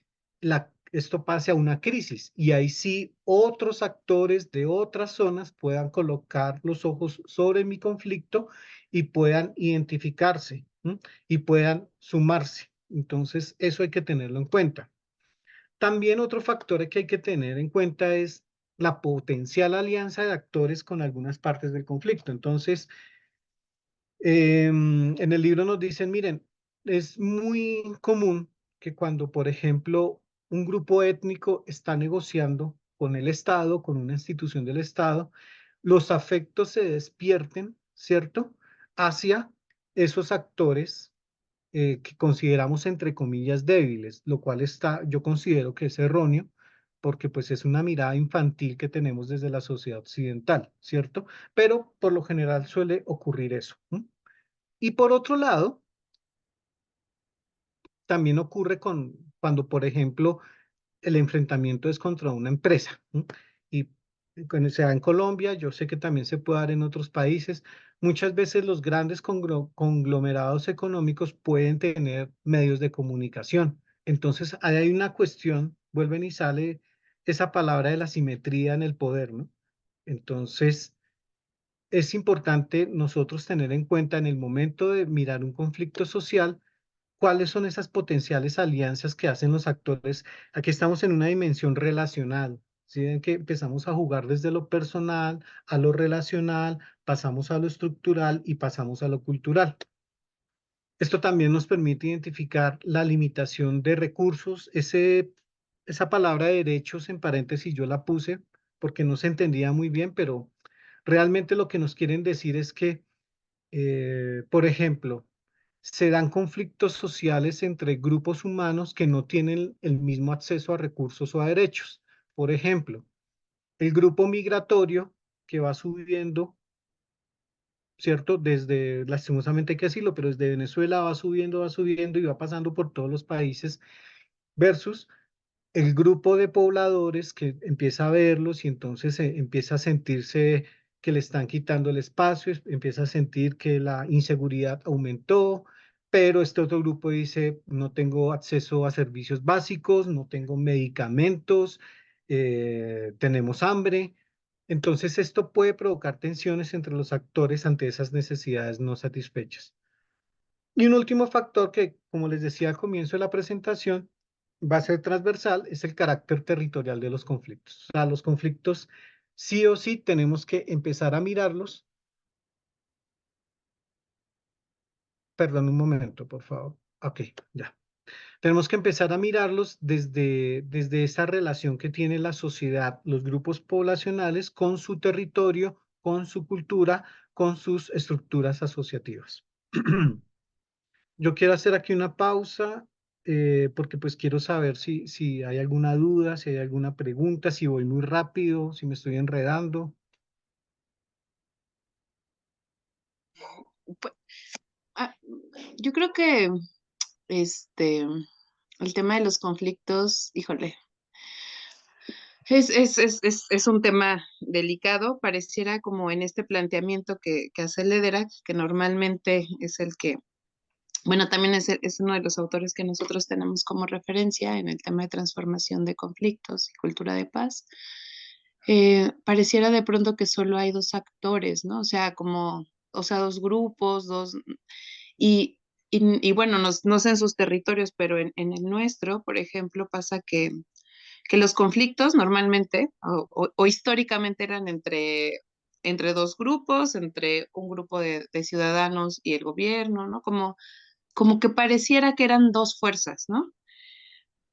esto pase a una crisis y ahí sí otros actores de otras zonas puedan colocar los ojos sobre mi conflicto y puedan identificarse, ¿m? Y puedan sumarse. Entonces, eso hay que tenerlo en cuenta. También otro factor que hay que tener en cuenta es la potencial alianza de actores con algunas partes del conflicto. Entonces, en el libro nos dicen, miren, es muy común que cuando, por ejemplo, un grupo étnico está negociando con el Estado, con una institución del Estado, los afectos se despierten, ¿cierto? Hacia esos actores que consideramos entre comillas débiles, lo cual yo considero que es erróneo, porque pues es una mirada infantil que tenemos desde la sociedad occidental, ¿cierto? Pero por lo general suele ocurrir eso. ¿M? Y por otro lado, también ocurre cuando, por ejemplo, el enfrentamiento es contra una empresa, ¿no? Y cuando se da en Colombia, yo sé que también se puede dar en otros países. Muchas veces los grandes conglomerados económicos pueden tener medios de comunicación. Entonces, ahí hay una cuestión, vuelven y sale esa palabra de la simetría en el poder, ¿no? Entonces, es importante nosotros tener en cuenta en el momento de mirar un conflicto social, cuáles son esas potenciales alianzas que hacen los actores. Aquí estamos en una dimensión relacional, ¿sí? En que empezamos a jugar desde lo personal a lo relacional, pasamos a lo estructural y pasamos a lo cultural. Esto también nos permite identificar la limitación de recursos. Esa palabra derechos en paréntesis yo la puse porque no se entendía muy bien, pero realmente lo que nos quieren decir es que, por ejemplo, se dan conflictos sociales entre grupos humanos que no tienen el mismo acceso a recursos o a derechos. Por ejemplo, el grupo migratorio que va subiendo, ¿cierto? Desde, lastimosamente hay que decirlo, pero desde Venezuela va subiendo y va pasando por todos los países, versus el grupo de pobladores que empieza a verlos y entonces empieza a sentirse que le están quitando el espacio, empieza a sentir que la inseguridad aumentó, pero este otro grupo dice, no tengo acceso a servicios básicos, no tengo medicamentos, tenemos hambre. Entonces esto puede provocar tensiones entre los actores ante esas necesidades no satisfechas. Y un último factor que, como les decía al comienzo de la presentación, va a ser transversal, es el carácter territorial de los conflictos. O sea, los conflictos sí o sí tenemos que empezar a mirarlos. Perdón un momento, por favor. Ok, ya. Tenemos que empezar a mirarlos desde esa relación que tiene la sociedad, los grupos poblacionales con su territorio, con su cultura, con sus estructuras asociativas. Yo quiero hacer aquí una pausa porque pues quiero saber si hay alguna duda, si hay alguna pregunta, si voy muy rápido, si me estoy enredando. Pu- ah, yo creo que este, el tema de los conflictos, híjole, es un tema delicado. Pareciera como en este planteamiento que hace Lederach, que normalmente es el que, bueno, también es uno de los autores que nosotros tenemos como referencia en el tema de transformación de conflictos y cultura de paz. Pareciera de pronto que solo hay dos actores, ¿no? O sea, como, o sea, dos grupos, y, y bueno, no sé en sus territorios, pero en el nuestro, por ejemplo, pasa que los conflictos normalmente o históricamente eran entre dos grupos, entre un grupo de ciudadanos y el gobierno, ¿no? Como que pareciera que eran dos fuerzas, ¿no?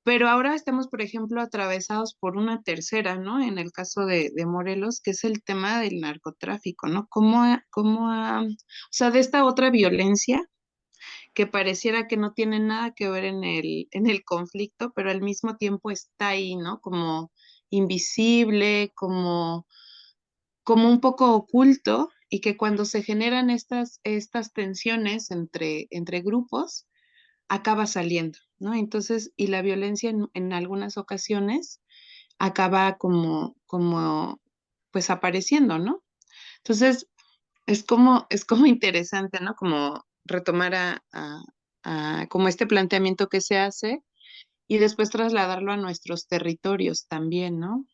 Pero ahora estamos, por ejemplo, atravesados por una tercera, ¿no? En el caso de Morelos, que es el tema del narcotráfico, ¿no? O sea, de esta otra violencia que pareciera que no tiene nada que ver en el conflicto, pero al mismo tiempo está ahí, ¿no? Como invisible, como un poco oculto, y que cuando se generan estas tensiones entre grupos, acaba saliendo, ¿no? Entonces, y la violencia en algunas ocasiones acaba pues apareciendo, ¿no? Entonces, es como interesante, ¿no? Como retomar como este planteamiento que se hace y después trasladarlo a nuestros territorios también, ¿no?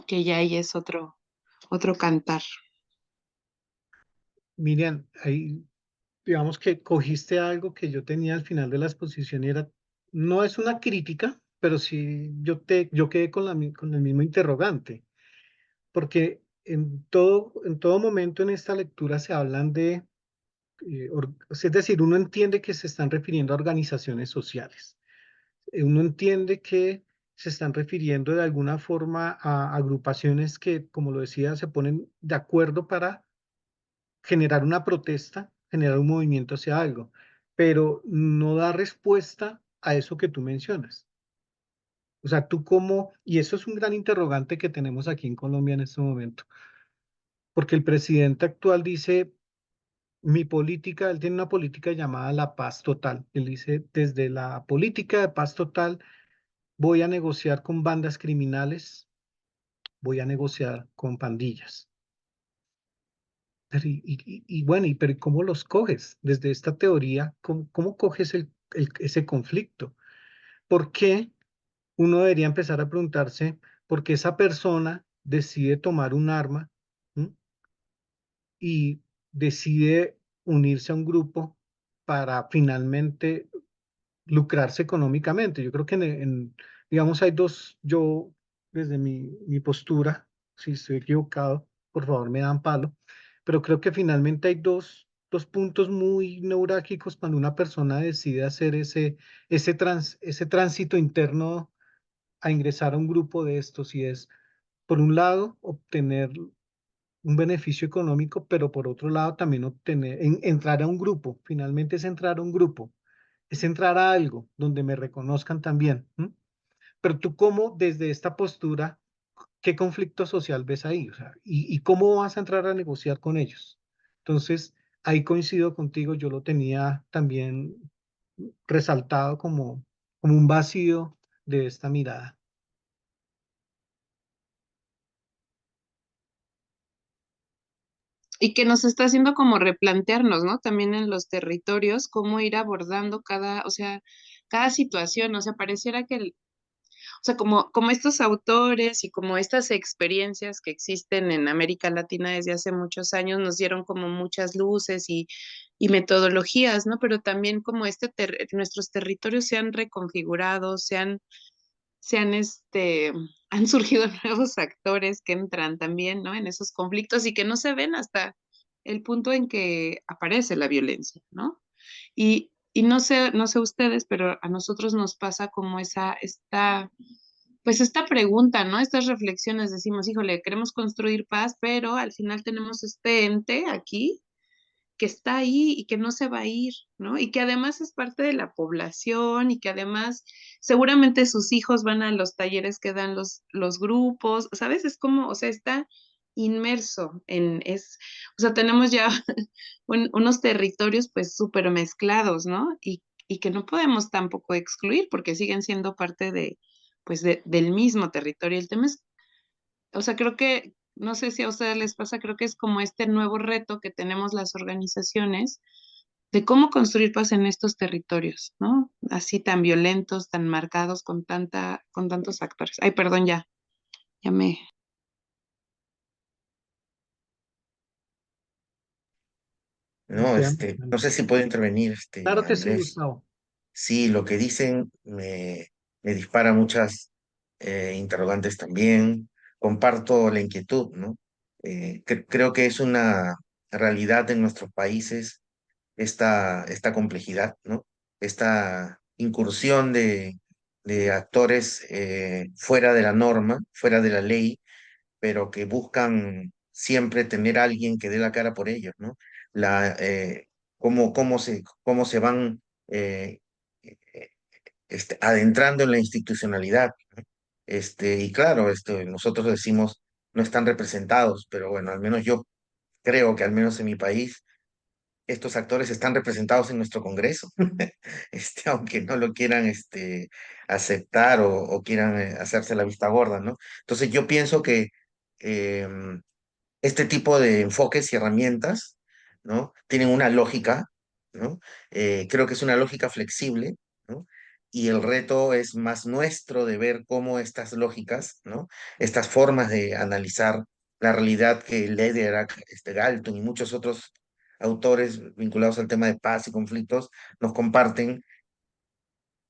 Que ya ahí es otro cantar. Miriam, ahí digamos que cogiste algo que yo tenía al final de la exposición y era, no es una crítica, pero sí yo quedé con el mismo interrogante, porque en todo momento en esta lectura se hablan de, es decir, uno entiende que se están refiriendo a organizaciones sociales. Uno entiende que se están refiriendo de alguna forma a agrupaciones que, como lo decía, se ponen de acuerdo para generar una protesta, generar un movimiento hacia algo, pero no da respuesta a eso que tú mencionas. O sea, tú cómo, y eso es un gran interrogante que tenemos aquí en Colombia en este momento, porque el presidente actual dice, mi política, él tiene una política llamada la paz total. Él dice, desde la política de paz total voy a negociar con bandas criminales voy a negociar con pandillas. Pero bueno, pero ¿cómo los coges? Desde esta teoría, ¿cómo coges ese conflicto? ¿Por qué uno debería empezar a preguntarse por qué esa persona decide tomar un arma? ¿M? Y decide unirse a un grupo para finalmente lucrarse económicamente? Yo creo que digamos, hay dos, yo desde mi postura, si estoy equivocado, por favor me dan palo, pero creo que finalmente hay dos puntos muy neurálgicos cuando una persona decide hacer ese tránsito interno a ingresar a un grupo de estos, y es, por un lado, obtener un beneficio económico, pero por otro lado también entrar a un grupo. Finalmente es entrar a un grupo, es entrar a algo donde me reconozcan también. ¿M? Pero tú, cómo desde esta postura, ¿qué conflicto social ves ahí? O sea, y cómo vas a entrar a negociar con ellos. Entonces, ahí coincido contigo, yo lo tenía también resaltado como un vacío de esta mirada. Y que nos está haciendo como replantearnos, ¿no? También en los territorios, cómo ir abordando cada, o sea, cada situación, o sea, pareciera que, o sea, como estos autores y como estas experiencias que existen en América Latina desde hace muchos años nos dieron como muchas luces y metodologías, ¿no? Pero también como nuestros territorios se han reconfigurado, han surgido nuevos actores que entran también, ¿no? En esos conflictos y que no se ven hasta el punto en que aparece la violencia, ¿no? Y no sé ustedes, pero a nosotros nos pasa como pues esta pregunta, ¿no? Estas reflexiones, decimos, híjole, queremos construir paz, pero al final tenemos este ente aquí que está ahí y que no se va a ir, ¿no? Y que además es parte de la población y que además seguramente sus hijos van a los talleres que dan los grupos, ¿sabes? Es como, o sea, está inmerso o sea, tenemos ya unos territorios pues súper mezclados, ¿no? Y que no podemos tampoco excluir porque siguen siendo parte pues del mismo territorio. El tema es, o sea, creo que, no sé si a ustedes les pasa, creo que es como este nuevo reto que tenemos las organizaciones de cómo construir paz en estos territorios, ¿no? Así tan violentos, tan marcados, con tantos actores. Ay, perdón, ya me. No, no sé si puedo intervenir, Claro que sí, Andrés. Gustavo. Sí, lo que dicen me dispara muchas interrogantes también. Comparto la inquietud, ¿no? Creo que es una realidad en nuestros países esta complejidad, ¿no? Esta incursión de actores fuera de la norma, fuera de la ley, pero que buscan siempre tener a alguien que dé la cara por ellos, ¿no? La, cómo se van eh, adentrando en la institucionalidad, ¿no? Y claro, nosotros decimos no están representados, pero bueno, al menos yo creo que al menos en mi país estos actores están representados en nuestro Congreso, aunque no lo quieran aceptar o quieran hacerse la vista gorda, ¿no? Entonces yo pienso que em, este tipo de enfoques y herramientas, ¿no? Tienen una lógica, ¿no? Creo que es una lógica flexible, ¿no? Y el reto es más nuestro de ver cómo estas lógicas, ¿no? Estas formas de analizar la realidad que Lederach, Galton y muchos otros autores vinculados al tema de paz y conflictos nos comparten,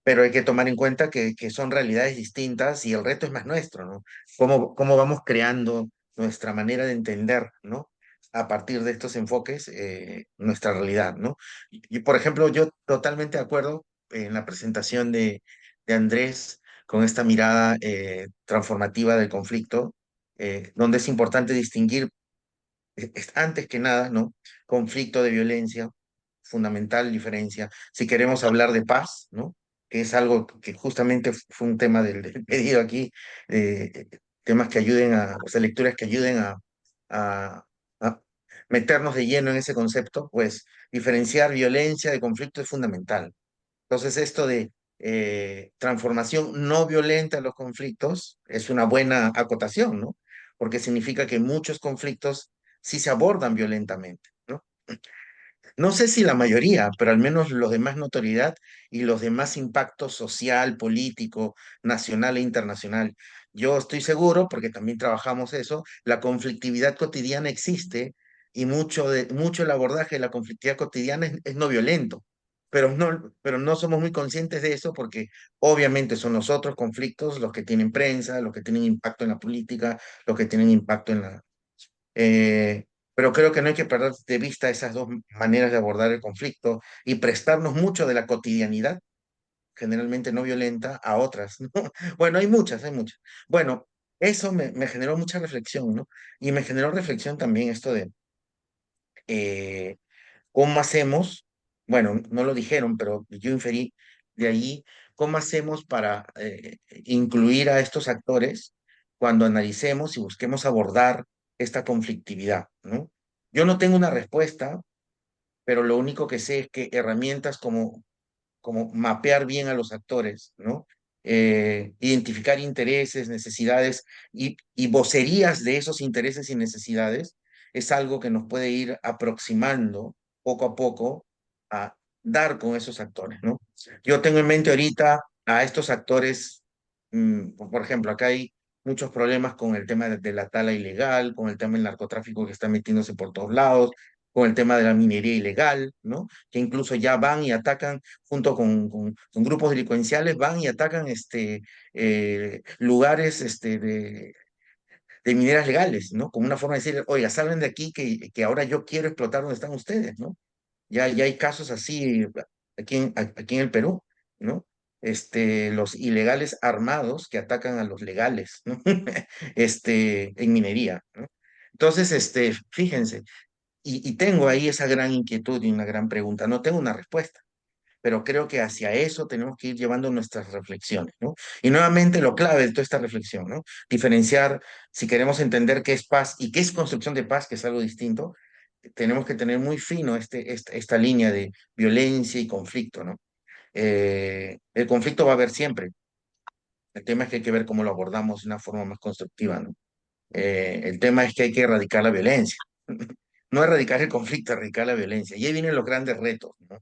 pero hay que tomar en cuenta que son realidades distintas y el reto es más nuestro, ¿no? Cómo vamos creando nuestra manera de entender, ¿no? A partir de estos enfoques, nuestra realidad, ¿no? Por ejemplo, yo totalmente de acuerdo en la presentación de Andrés con esta mirada transformativa del conflicto, donde es importante distinguir antes que nada, ¿no? Conflicto de violencia, fundamental diferencia. Si queremos hablar de paz, ¿no? Que es algo que justamente fue un tema del pedido aquí, temas que ayuden o sea, lecturas que ayuden a, a meternos de lleno en ese concepto, pues diferenciar violencia de conflicto es fundamental. Entonces, esto de transformación no violenta de los conflictos es una buena acotación, ¿no? porque significa que muchos conflictos sí se abordan violentamente, ¿no? No sé si la mayoría, pero al menos los de más notoriedad y los de más impacto social, político, nacional e internacional. Yo estoy seguro, porque también trabajamos eso, la conflictividad cotidiana existe y mucho el abordaje de la conflictividad cotidiana es no violento, pero no somos muy conscientes de eso porque obviamente son los otros conflictos los que tienen prensa, los que tienen impacto en la política, los que tienen impacto en la eh, pero creo que no hay que perder de vista esas dos maneras de abordar el conflicto y prestarnos mucho de la cotidianidad, generalmente no violenta, a otras, ¿no? Bueno, hay muchas, hay muchas. Bueno, eso me generó mucha reflexión, ¿no? Y me generó reflexión también esto de eh, cómo hacemos, bueno, no lo dijeron, pero yo inferí de ahí, cómo hacemos para incluir a estos actores cuando analicemos y busquemos abordar esta conflictividad, ¿no? Yo no tengo una respuesta, pero lo único que sé es que herramientas como mapear bien a los actores, ¿no? Identificar intereses, necesidades y vocerías de esos intereses y necesidades es algo que nos puede ir aproximando poco a poco a dar con esos actores, ¿no? Yo tengo en mente ahorita a estos actores, por ejemplo, acá hay muchos problemas con el tema de la tala ilegal, con el tema del narcotráfico que está metiéndose por todos lados, con el tema de la minería ilegal, ¿no? Que incluso ya van y atacan junto con grupos delincuenciales, van y atacan lugares de mineras legales, ¿no? Como una forma de decir, oiga, salgan de aquí que ahora yo quiero explotar donde están ustedes, ¿no? Ya hay casos así aquí en el Perú, ¿no? Los ilegales armados que atacan a los legales, ¿no? En minería, ¿no? Entonces, fíjense, y tengo ahí esa gran inquietud y una gran pregunta. No tengo una respuesta, pero creo que hacia eso tenemos que ir llevando nuestras reflexiones, ¿no? Y nuevamente lo clave de toda esta reflexión, ¿no? Diferenciar, si queremos entender qué es paz y qué es construcción de paz, que es algo distinto, tenemos que tener muy fino esta línea de violencia y conflicto, ¿no? El conflicto va a haber siempre. El tema es que hay que ver cómo lo abordamos de una forma más constructiva, ¿no? El tema es que hay que erradicar la violencia. No erradicar el conflicto, erradicar la violencia. Y ahí vienen los grandes retos, ¿no?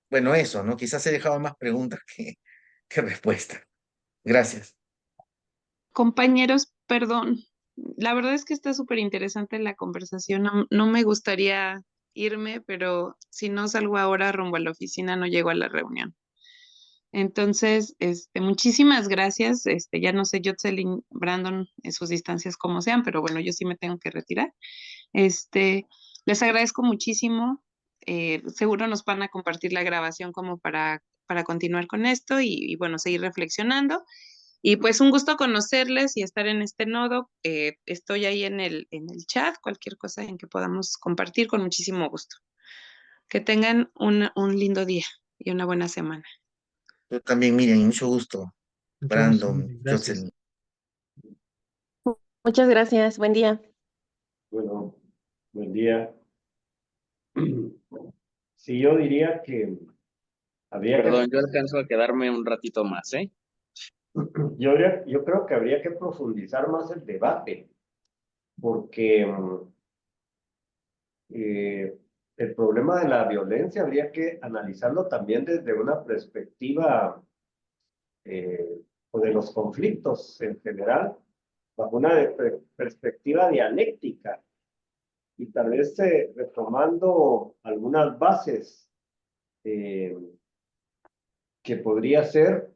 Bueno, eso, ¿no? Quizás he dejado más preguntas que respuestas. Gracias. Compañeros, perdón. La verdad es que está súper interesante la conversación. No, no me gustaría irme, pero si no salgo ahora rumbo a la oficina, no llego a la reunión. Entonces, muchísimas gracias. Ya no sé, Jocelyn, Brandon, en sus distancias como sean, pero bueno, yo sí me tengo que retirar. Este, Les agradezco muchísimo. Seguro nos van a compartir la grabación como para continuar con esto y bueno, seguir reflexionando. Y pues un gusto conocerles y estar en este nodo. Estoy ahí en el chat, cualquier cosa en que podamos compartir con muchísimo gusto. Que tengan un lindo día y una buena semana. Yo también, Miriam, y mucho gusto. Mucho gusto, Brandon, Miguel. Gracias. Jocelyn. Muchas gracias. Buen día. Bueno, buen día. Sí, yo diría que habría Perdón, yo alcanzo a quedarme un ratito más, ¿eh? yo creo que habría que profundizar más el debate, porque el problema de la violencia habría que analizarlo también desde una perspectiva o de los conflictos en general, bajo una perspectiva dialéctica y tal vez retomando algunas bases eh, que podría ser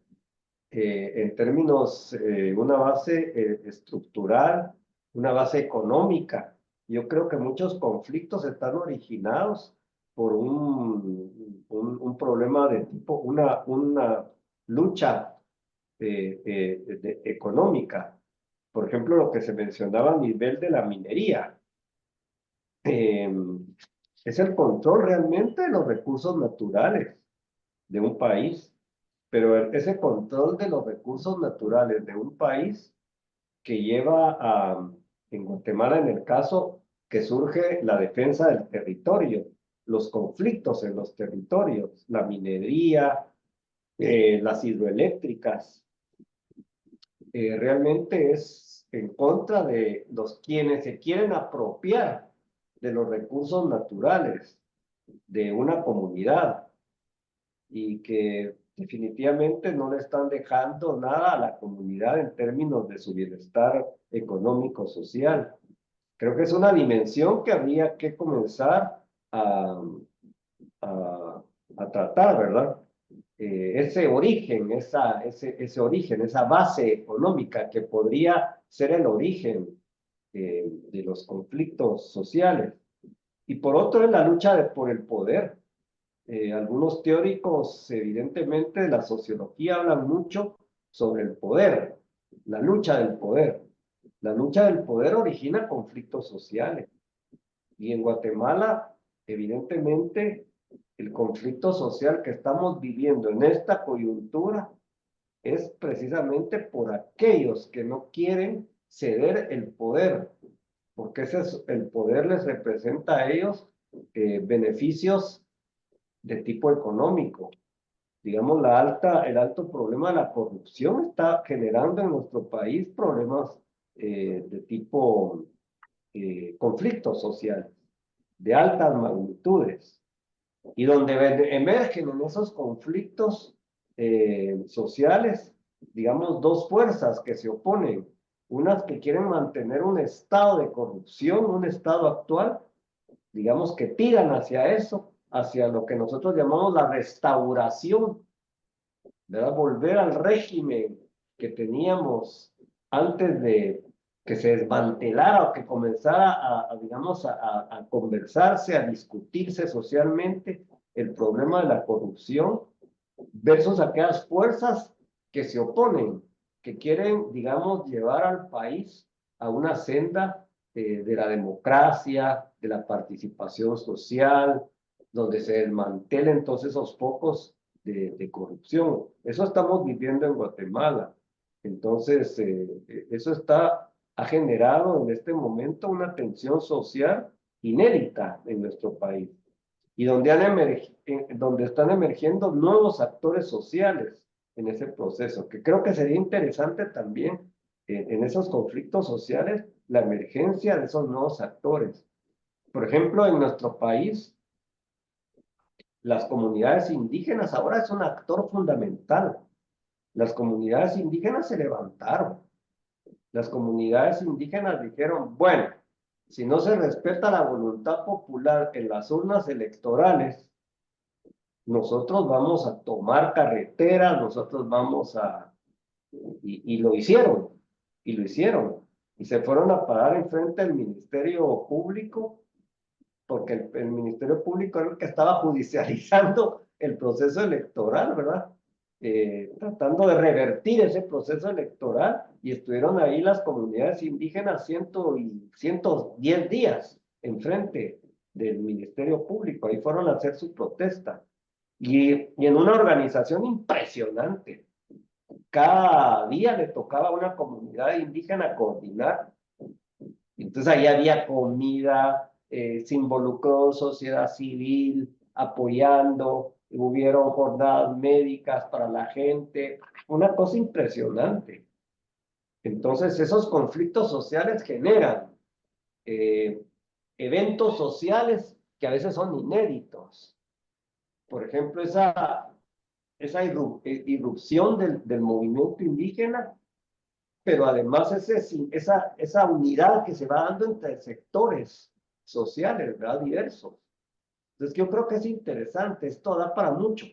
en términos, una base estructural, una base económica. Yo creo que muchos conflictos están originados por un problema de tipo, una lucha económica. Por ejemplo, lo que se mencionaba a nivel de la minería. eh, es el control realmente de los recursos naturales de un país, pero ese control de los recursos naturales de un país que lleva en Guatemala, en el caso que surge la defensa del territorio, los conflictos en los territorios, la minería, las hidroeléctricas, realmente es en contra de los quienes se quieren apropiar de los recursos naturales de una comunidad y que definitivamente no le están dejando nada a la comunidad en términos de su bienestar económico, social. Creo que es una dimensión que habría que comenzar a tratar, ¿verdad? Ese origen, ese origen, esa base económica que podría ser el origen de los conflictos sociales. Y por otro es la lucha por el poder. Algunos teóricos, evidentemente, de la sociología hablan mucho sobre el poder, la lucha del poder. La lucha del poder origina conflictos sociales. Y en Guatemala, evidentemente, el conflicto social que estamos viviendo en esta coyuntura es precisamente por aquellos que no quieren ceder el poder, porque el poder les representa a ellos beneficios de tipo económico. Digamos, el alto problema de la corrupción está generando en nuestro país problemas de tipo conflictos sociales, de altas magnitudes, y donde emergen en esos conflictos sociales, digamos, dos fuerzas que se oponen, unas que quieren mantener un estado de corrupción, un estado actual, digamos que tiran hacia eso, hacia lo que nosotros llamamos la restauración, ¿verdad? Volver al régimen que teníamos antes de que se desmantelara o que comenzara digamos, a conversarse, a discutirse socialmente el problema de la corrupción versus aquellas fuerzas que se oponen, que quieren, digamos, llevar al país a una senda de la democracia, de la participación social, donde se desmantelen todos esos focos de corrupción. Eso estamos viviendo en Guatemala. Entonces, eso ha generado en este momento una tensión social inédita en nuestro país y donde están emergiendo nuevos actores sociales en ese proceso, que creo que sería interesante también en esos conflictos sociales la emergencia de esos nuevos actores. Por ejemplo, en nuestro país, las comunidades indígenas ahora es un actor fundamental. Las comunidades indígenas se levantaron. Las comunidades indígenas dijeron, bueno, si no se respeta la voluntad popular en las urnas electorales, nosotros vamos a tomar carreteras, nosotros vamos a... Y lo hicieron, y se fueron a parar enfrente del Ministerio Público, porque el Ministerio Público era el que estaba judicializando el proceso electoral, ¿verdad? Tratando de revertir ese proceso electoral, y estuvieron ahí las comunidades indígenas 110 días enfrente del Ministerio Público, ahí fueron a hacer su protesta. Y en una organización impresionante. Cada día le tocaba a una comunidad indígena coordinar. Entonces ahí había comida, se involucró sociedad civil apoyando, hubieron jornadas médicas para la gente, una cosa impresionante. Entonces esos conflictos sociales generan eventos sociales que a veces son inéditos. Por ejemplo, esa irrupción del movimiento indígena, pero además esa unidad que se va dando entre sectores sociales, ¿verdad? Diversos. Entonces yo creo que es interesante, esto da para mucho.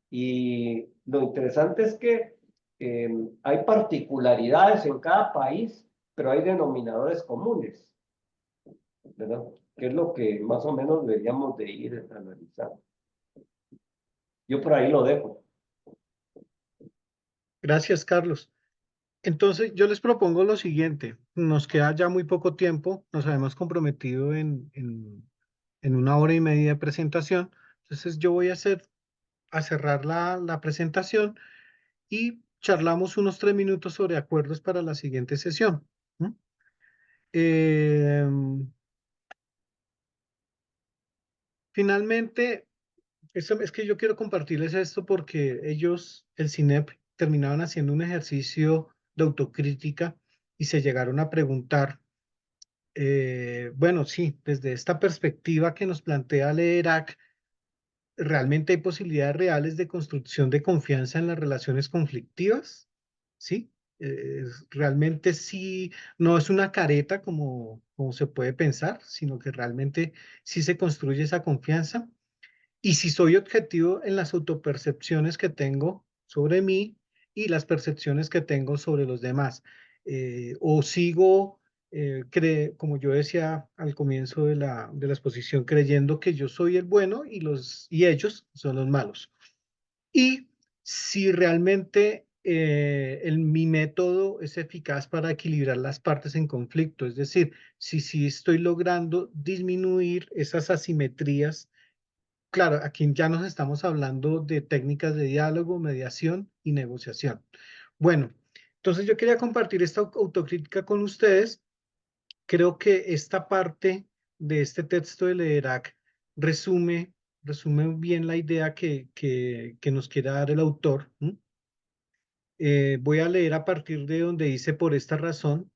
Y lo interesante es que hay particularidades en cada país, pero hay denominadores comunes, ¿verdad? Que es lo que más o menos deberíamos de ir analizando. Yo por ahí lo dejo. Gracias, Carlos. Entonces, yo les propongo lo siguiente. Nos queda ya muy poco tiempo. Nos habíamos comprometido en 1 hora y media de presentación. Entonces, yo voy a cerrar la presentación y charlamos unos 3 minutos sobre acuerdos para la siguiente sesión. ¿Mm? Finalmente, es que yo quiero compartirles esto porque ellos, el CINEP, terminaban haciendo un ejercicio de autocrítica y se llegaron a preguntar, bueno, sí, desde esta perspectiva que nos plantea Lederach, ¿realmente hay posibilidades reales de construcción de confianza en las relaciones conflictivas? ¿Sí? Realmente sí, no es una careta como se puede pensar, sino que realmente sí se construye esa confianza. Y si soy objetivo en las autopercepciones que tengo sobre mí y las percepciones que tengo sobre los demás, o sigo, como yo decía al comienzo de la exposición, creyendo que yo soy el bueno y ellos son los malos. Y si realmente mi método es eficaz para equilibrar las partes en conflicto, es decir, si estoy logrando disminuir esas asimetrías. Claro, aquí ya nos estamos hablando de técnicas de diálogo, mediación y negociación. Bueno, entonces yo quería compartir esta autocrítica con ustedes. Creo que esta parte de este texto de Lederach resume, resume bien la idea que nos quiere dar el autor. Voy a leer a partir de donde dice, por esta razón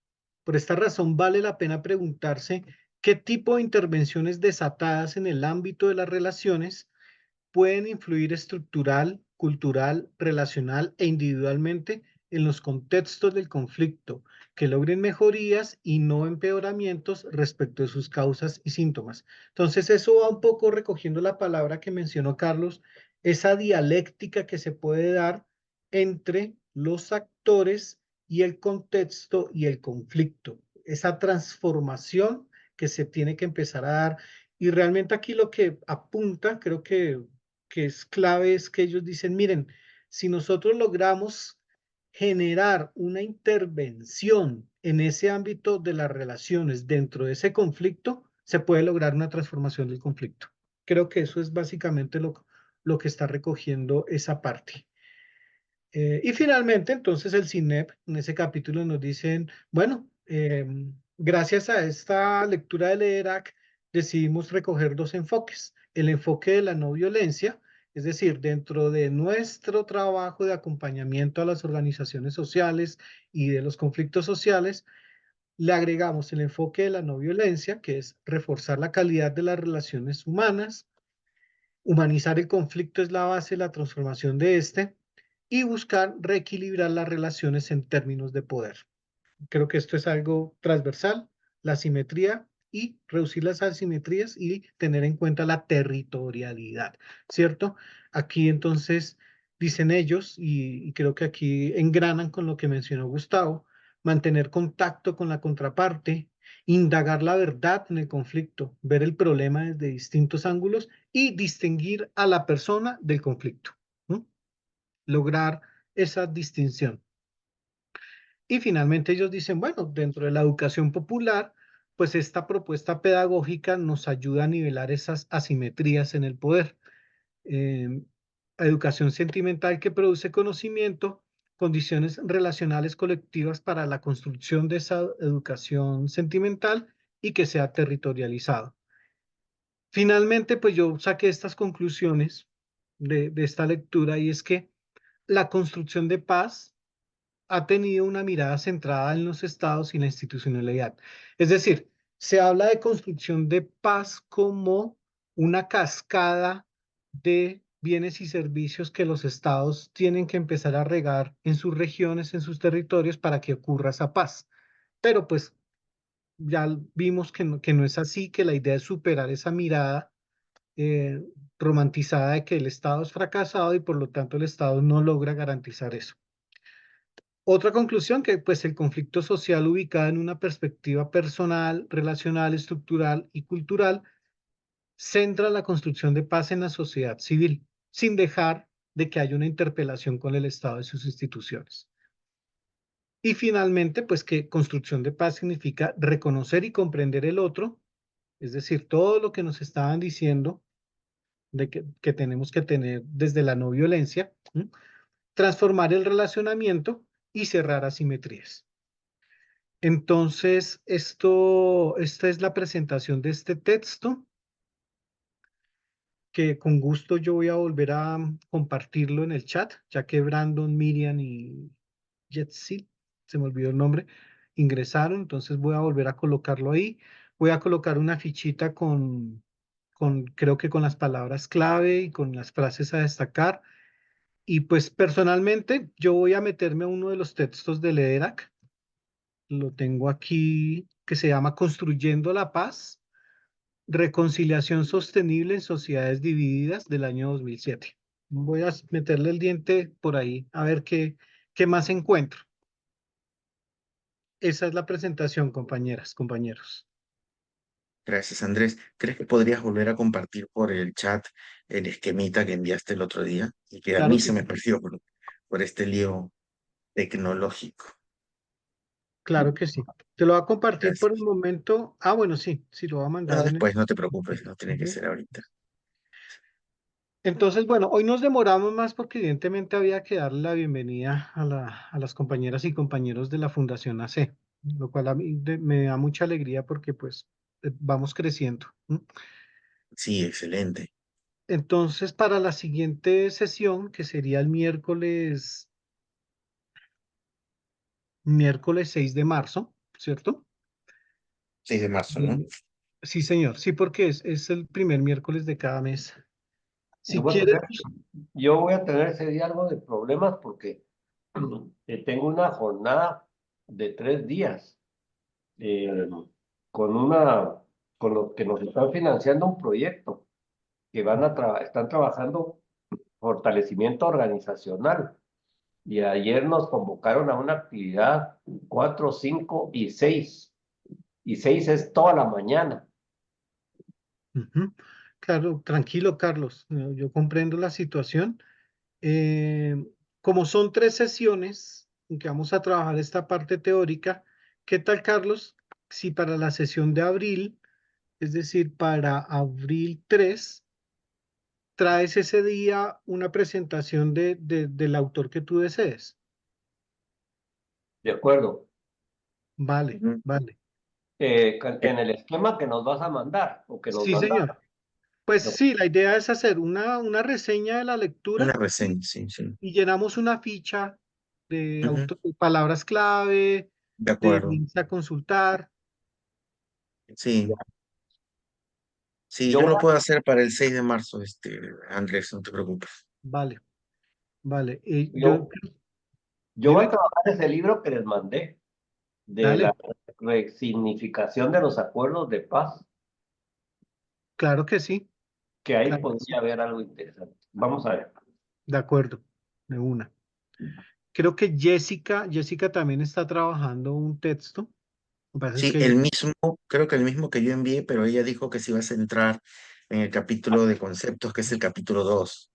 vale la pena preguntarse qué tipo de intervenciones desatadas en el ámbito de las relaciones pueden influir estructural, cultural, relacional e individualmente en los contextos del conflicto, que logren mejorías y no empeoramientos respecto de sus causas y síntomas. Entonces, eso va un poco recogiendo la palabra que mencionó Carlos, esa dialéctica que se puede dar entre los actores y el contexto y el conflicto, esa transformación que se tiene que empezar a dar. Y realmente aquí lo que apunta, creo que es clave, es que ellos dicen, miren, si nosotros logramos generar una intervención en ese ámbito de las relaciones dentro de ese conflicto, se puede lograr una transformación del conflicto. Creo que eso es básicamente lo que está recogiendo esa parte. Y finalmente, entonces, el CINEP, en ese capítulo nos dicen, bueno, gracias a esta lectura de Lederach, decidimos recoger dos enfoques. El enfoque de la no violencia, es decir, dentro de nuestro trabajo de acompañamiento a las organizaciones sociales y de los conflictos sociales, le agregamos el enfoque de la no violencia, que es reforzar la calidad de las relaciones humanas. Humanizar el conflicto es la base de la transformación de este y buscar reequilibrar las relaciones en términos de poder. Creo que esto es algo transversal, la simetría y reducir las asimetrías y tener en cuenta la territorialidad, ¿cierto? Aquí entonces dicen ellos, y creo que aquí engranan con lo que mencionó Gustavo, mantener contacto con la contraparte, indagar la verdad en el conflicto, ver el problema desde distintos ángulos y distinguir a la persona del conflicto, ¿no? Lograr esa distinción. Y finalmente ellos dicen, bueno, dentro de la educación popular, pues esta propuesta pedagógica nos ayuda a nivelar esas asimetrías en el poder. Eh, Educación sentimental que produce conocimiento, condiciones relacionales colectivas para la construcción de esa educación sentimental y que sea territorializado. Finalmente, pues yo saqué estas conclusiones de esta lectura y es que la construcción de paz ha tenido una mirada centrada en los estados y la institucionalidad. Es decir, se habla de construcción de paz como una cascada de bienes y servicios que los estados tienen que empezar a regar en sus regiones, en sus territorios, para que ocurra esa paz. Pero pues ya vimos que no es así, que la idea es superar esa mirada eh, romantizada de que el Estado es fracasado y por lo tanto el Estado no logra garantizar eso. Otra conclusión que pues el conflicto social ubicado en una perspectiva personal, relacional, estructural y cultural centra la construcción de paz en la sociedad civil, sin dejar de que haya una interpelación con el Estado y sus instituciones. Y finalmente, pues que construcción de paz significa reconocer y comprender el otro, es decir, todo lo que nos estaban diciendo de que tenemos que tener desde la no violencia, ¿sí? Transformar el relacionamiento y cerrar asimetrías. Entonces, esta es la presentación de este texto, que con gusto yo voy a volver a compartirlo en el chat, ya que Brandon, Miriam y Jetsil, se me olvidó el nombre, ingresaron, entonces voy a volver a colocarlo ahí. Voy a colocar una fichita creo que con las palabras clave y con las frases a destacar. Y pues personalmente yo voy a meterme a uno de los textos del EDERAC. Lo tengo aquí, que se llama Construyendo la Paz, Reconciliación Sostenible en Sociedades Divididas, del año 2007. Voy a meterle el diente por ahí a ver qué más encuentro. Esa es la presentación, compañeras, compañeros. Gracias, Andrés. ¿Crees que podrías volver a compartir por el chat el esquemita que enviaste el otro día? Y que a Claro mí que se me sí. perdió por este lío tecnológico. Claro que sí. Te lo voy a compartir por el Gracias. momento. Ah, bueno, sí, sí lo va a No, mandar en el... después, no te preocupes, no tiene que Ujú. ser ahorita. Entonces, bueno, hoy nos demoramos más porque evidentemente había que darle la bienvenida a las compañeras y compañeros de la Fundación AC, lo cual a mí me da mucha alegría porque pues vamos creciendo. ¿M? Sí, excelente. Entonces, para la siguiente sesión, que sería el miércoles 6 de marzo, ¿cierto? 6 de marzo, ¿no? Mm, Sí, señor, sí, porque es el primer miércoles de cada mes. Yo Si voy a quieres, tener, yo voy a tener ese día algo de problemas porque tengo una jornada de 3 días eh, con con los que nos están financiando un proyecto que están trabajando fortalecimiento organizacional. Y ayer nos convocaron a una actividad 4, 5 y 6. Y 6 es toda la mañana. ujú, claro, tranquilo, Carlos, yo comprendo la situación. Eh, Como son 3 sesiones en que vamos a trabajar esta parte teórica, ¿qué tal, Carlos, si para la sesión de abril, es decir, para abril 3, traes ese día una presentación del autor que tú desees? ¿De acuerdo? Vale, Ujú. vale. Eh, En el esquema que nos vas a mandar o que nos Sí, mandas. señor. Pues sí, la idea es hacer una reseña de la Una lectura reseña, sí, sí. y llenamos una ficha Ujú. de palabras clave, De de acuerdo. links a consultar. Sí, sí, Yo, yo voy lo a- puedo hacer para el 6 de marzo, Andrés, no te preocupes. Vale, vale. yo, yo voy a Dime, trabajar ese libro que les mandé de la dale, resignificación de los acuerdos de paz, claro que sí, que ahí claro que sí. podría haber algo interesante. Vamos a ver. De acuerdo, de una. Creo que Jessica también está trabajando un texto. Lo que pasa es Sí, que, el mismo, creo que el mismo que yo envié, pero ella dijo que se iba a centrar en el capítulo de conceptos, que es el capítulo 2.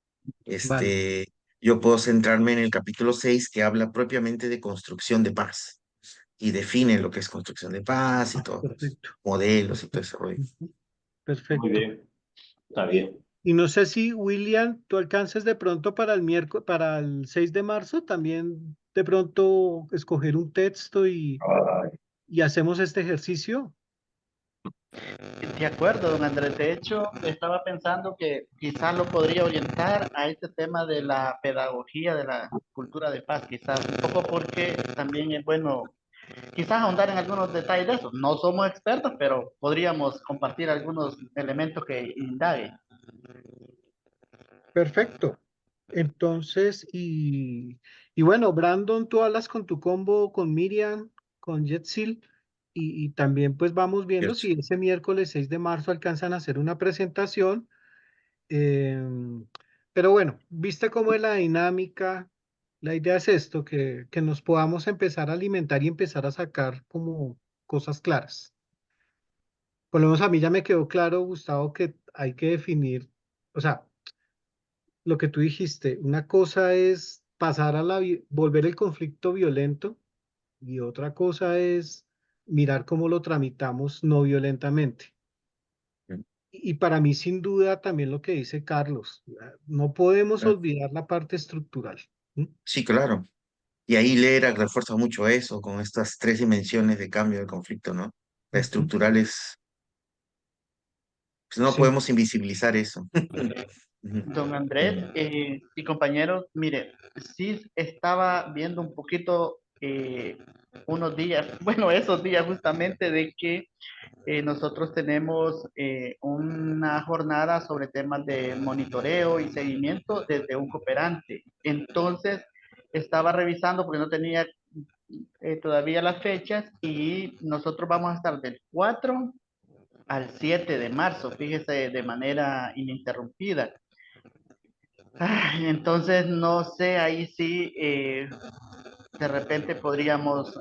vale, Yo puedo centrarme en el capítulo 6, que habla propiamente de construcción de paz y define lo que es construcción de paz y todos los perfecto. modelos y todo ese rollo. Ujú, Muy perfecto. bien, está Y, bien. y no sé si, William, tú alcances de pronto para el miércoles, para el 6 de marzo, también de pronto escoger un texto y hacemos este ejercicio. De acuerdo, don Andrés. De hecho, estaba pensando que quizás lo podría orientar a este tema de la pedagogía de la cultura de paz, quizás un poco porque también es bueno, quizás ahondar en algunos detalles de eso. No somos expertos, pero podríamos compartir algunos elementos que indaguen. Perfecto. Entonces, y bueno, Brandon, tú hablas con tu combo, con Miriam, con Jetsil, y también pues vamos viendo ¿Cierto? si ese miércoles 6 de marzo alcanzan a hacer una presentación. em, pero bueno, viste cómo es la dinámica. La idea es esto, que nos podamos empezar a alimentar y empezar a sacar como cosas claras. Por lo menos a mí ya me quedó claro, Gustavo, que hay que definir, o sea, lo que tú dijiste, una cosa es pasar volver el conflicto violento y otra cosa es mirar cómo lo tramitamos no violentamente. Y para mí, sin duda, también lo que dice Carlos, no podemos Claro. olvidar la parte estructural. ¿M? Sí, claro. Y ahí Lera refuerza mucho eso con estas 3 dimensiones de cambio del conflicto, ¿no? La Ujú. estructural es, pues no Sí, podemos invisibilizar eso. Ujú. Don Andrés Em, y compañeros, mire, sí estaba viendo un poquito unos días, bueno, esos días justamente de que nosotros tenemos una jornada sobre temas de monitoreo y seguimiento desde un cooperante. Entonces, estaba revisando porque no tenía todavía las fechas y nosotros vamos a estar del 4 al 7 de marzo, fíjese, de manera ininterrumpida. Entonces, no sé, ahí sí, de repente podríamos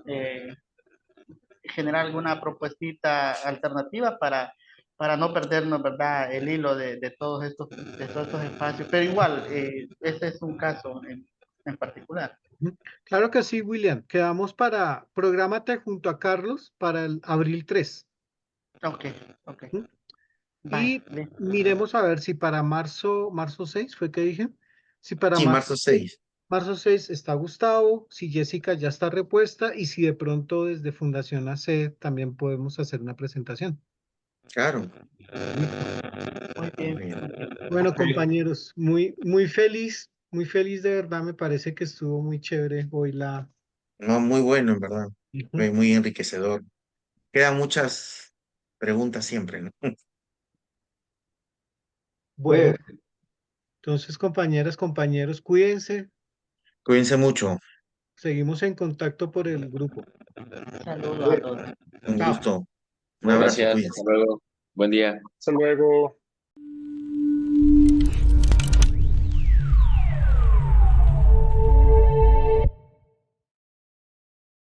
generar alguna propuestita alternativa para no perdernos, ¿verdad?, el hilo de todos estos espacios. Pero igual, ese es un caso en particular. Ujú. Claro que sí, William. Quedamos prográmate junto a Carlos para el abril 3. Ok, ok. ¿Mm? Vale, Y bien. miremos a ver si para marzo 6 fue que dije, si para Sí, marzo 6. marzo 6 está Gustavo, si Jessica ya está repuesta y si de pronto desde Fundación AC también podemos hacer una presentación. Claro. Listo. Muy bien. Muy bien. Bueno, compañeros, muy feliz de verdad, me parece que estuvo muy chévere hoy la... No, muy bueno, en verdad. Ujú. Fue muy enriquecedor. Quedan muchas preguntas siempre, ¿no? Bueno, entonces compañeras, compañeros, cuídense, Cuídense mucho. seguimos en contacto por el grupo. Saludos a todos. Un Chao. gusto. Un Bueno. abrazo, Gracias, cuídense. hasta luego. Buen día. Hasta luego.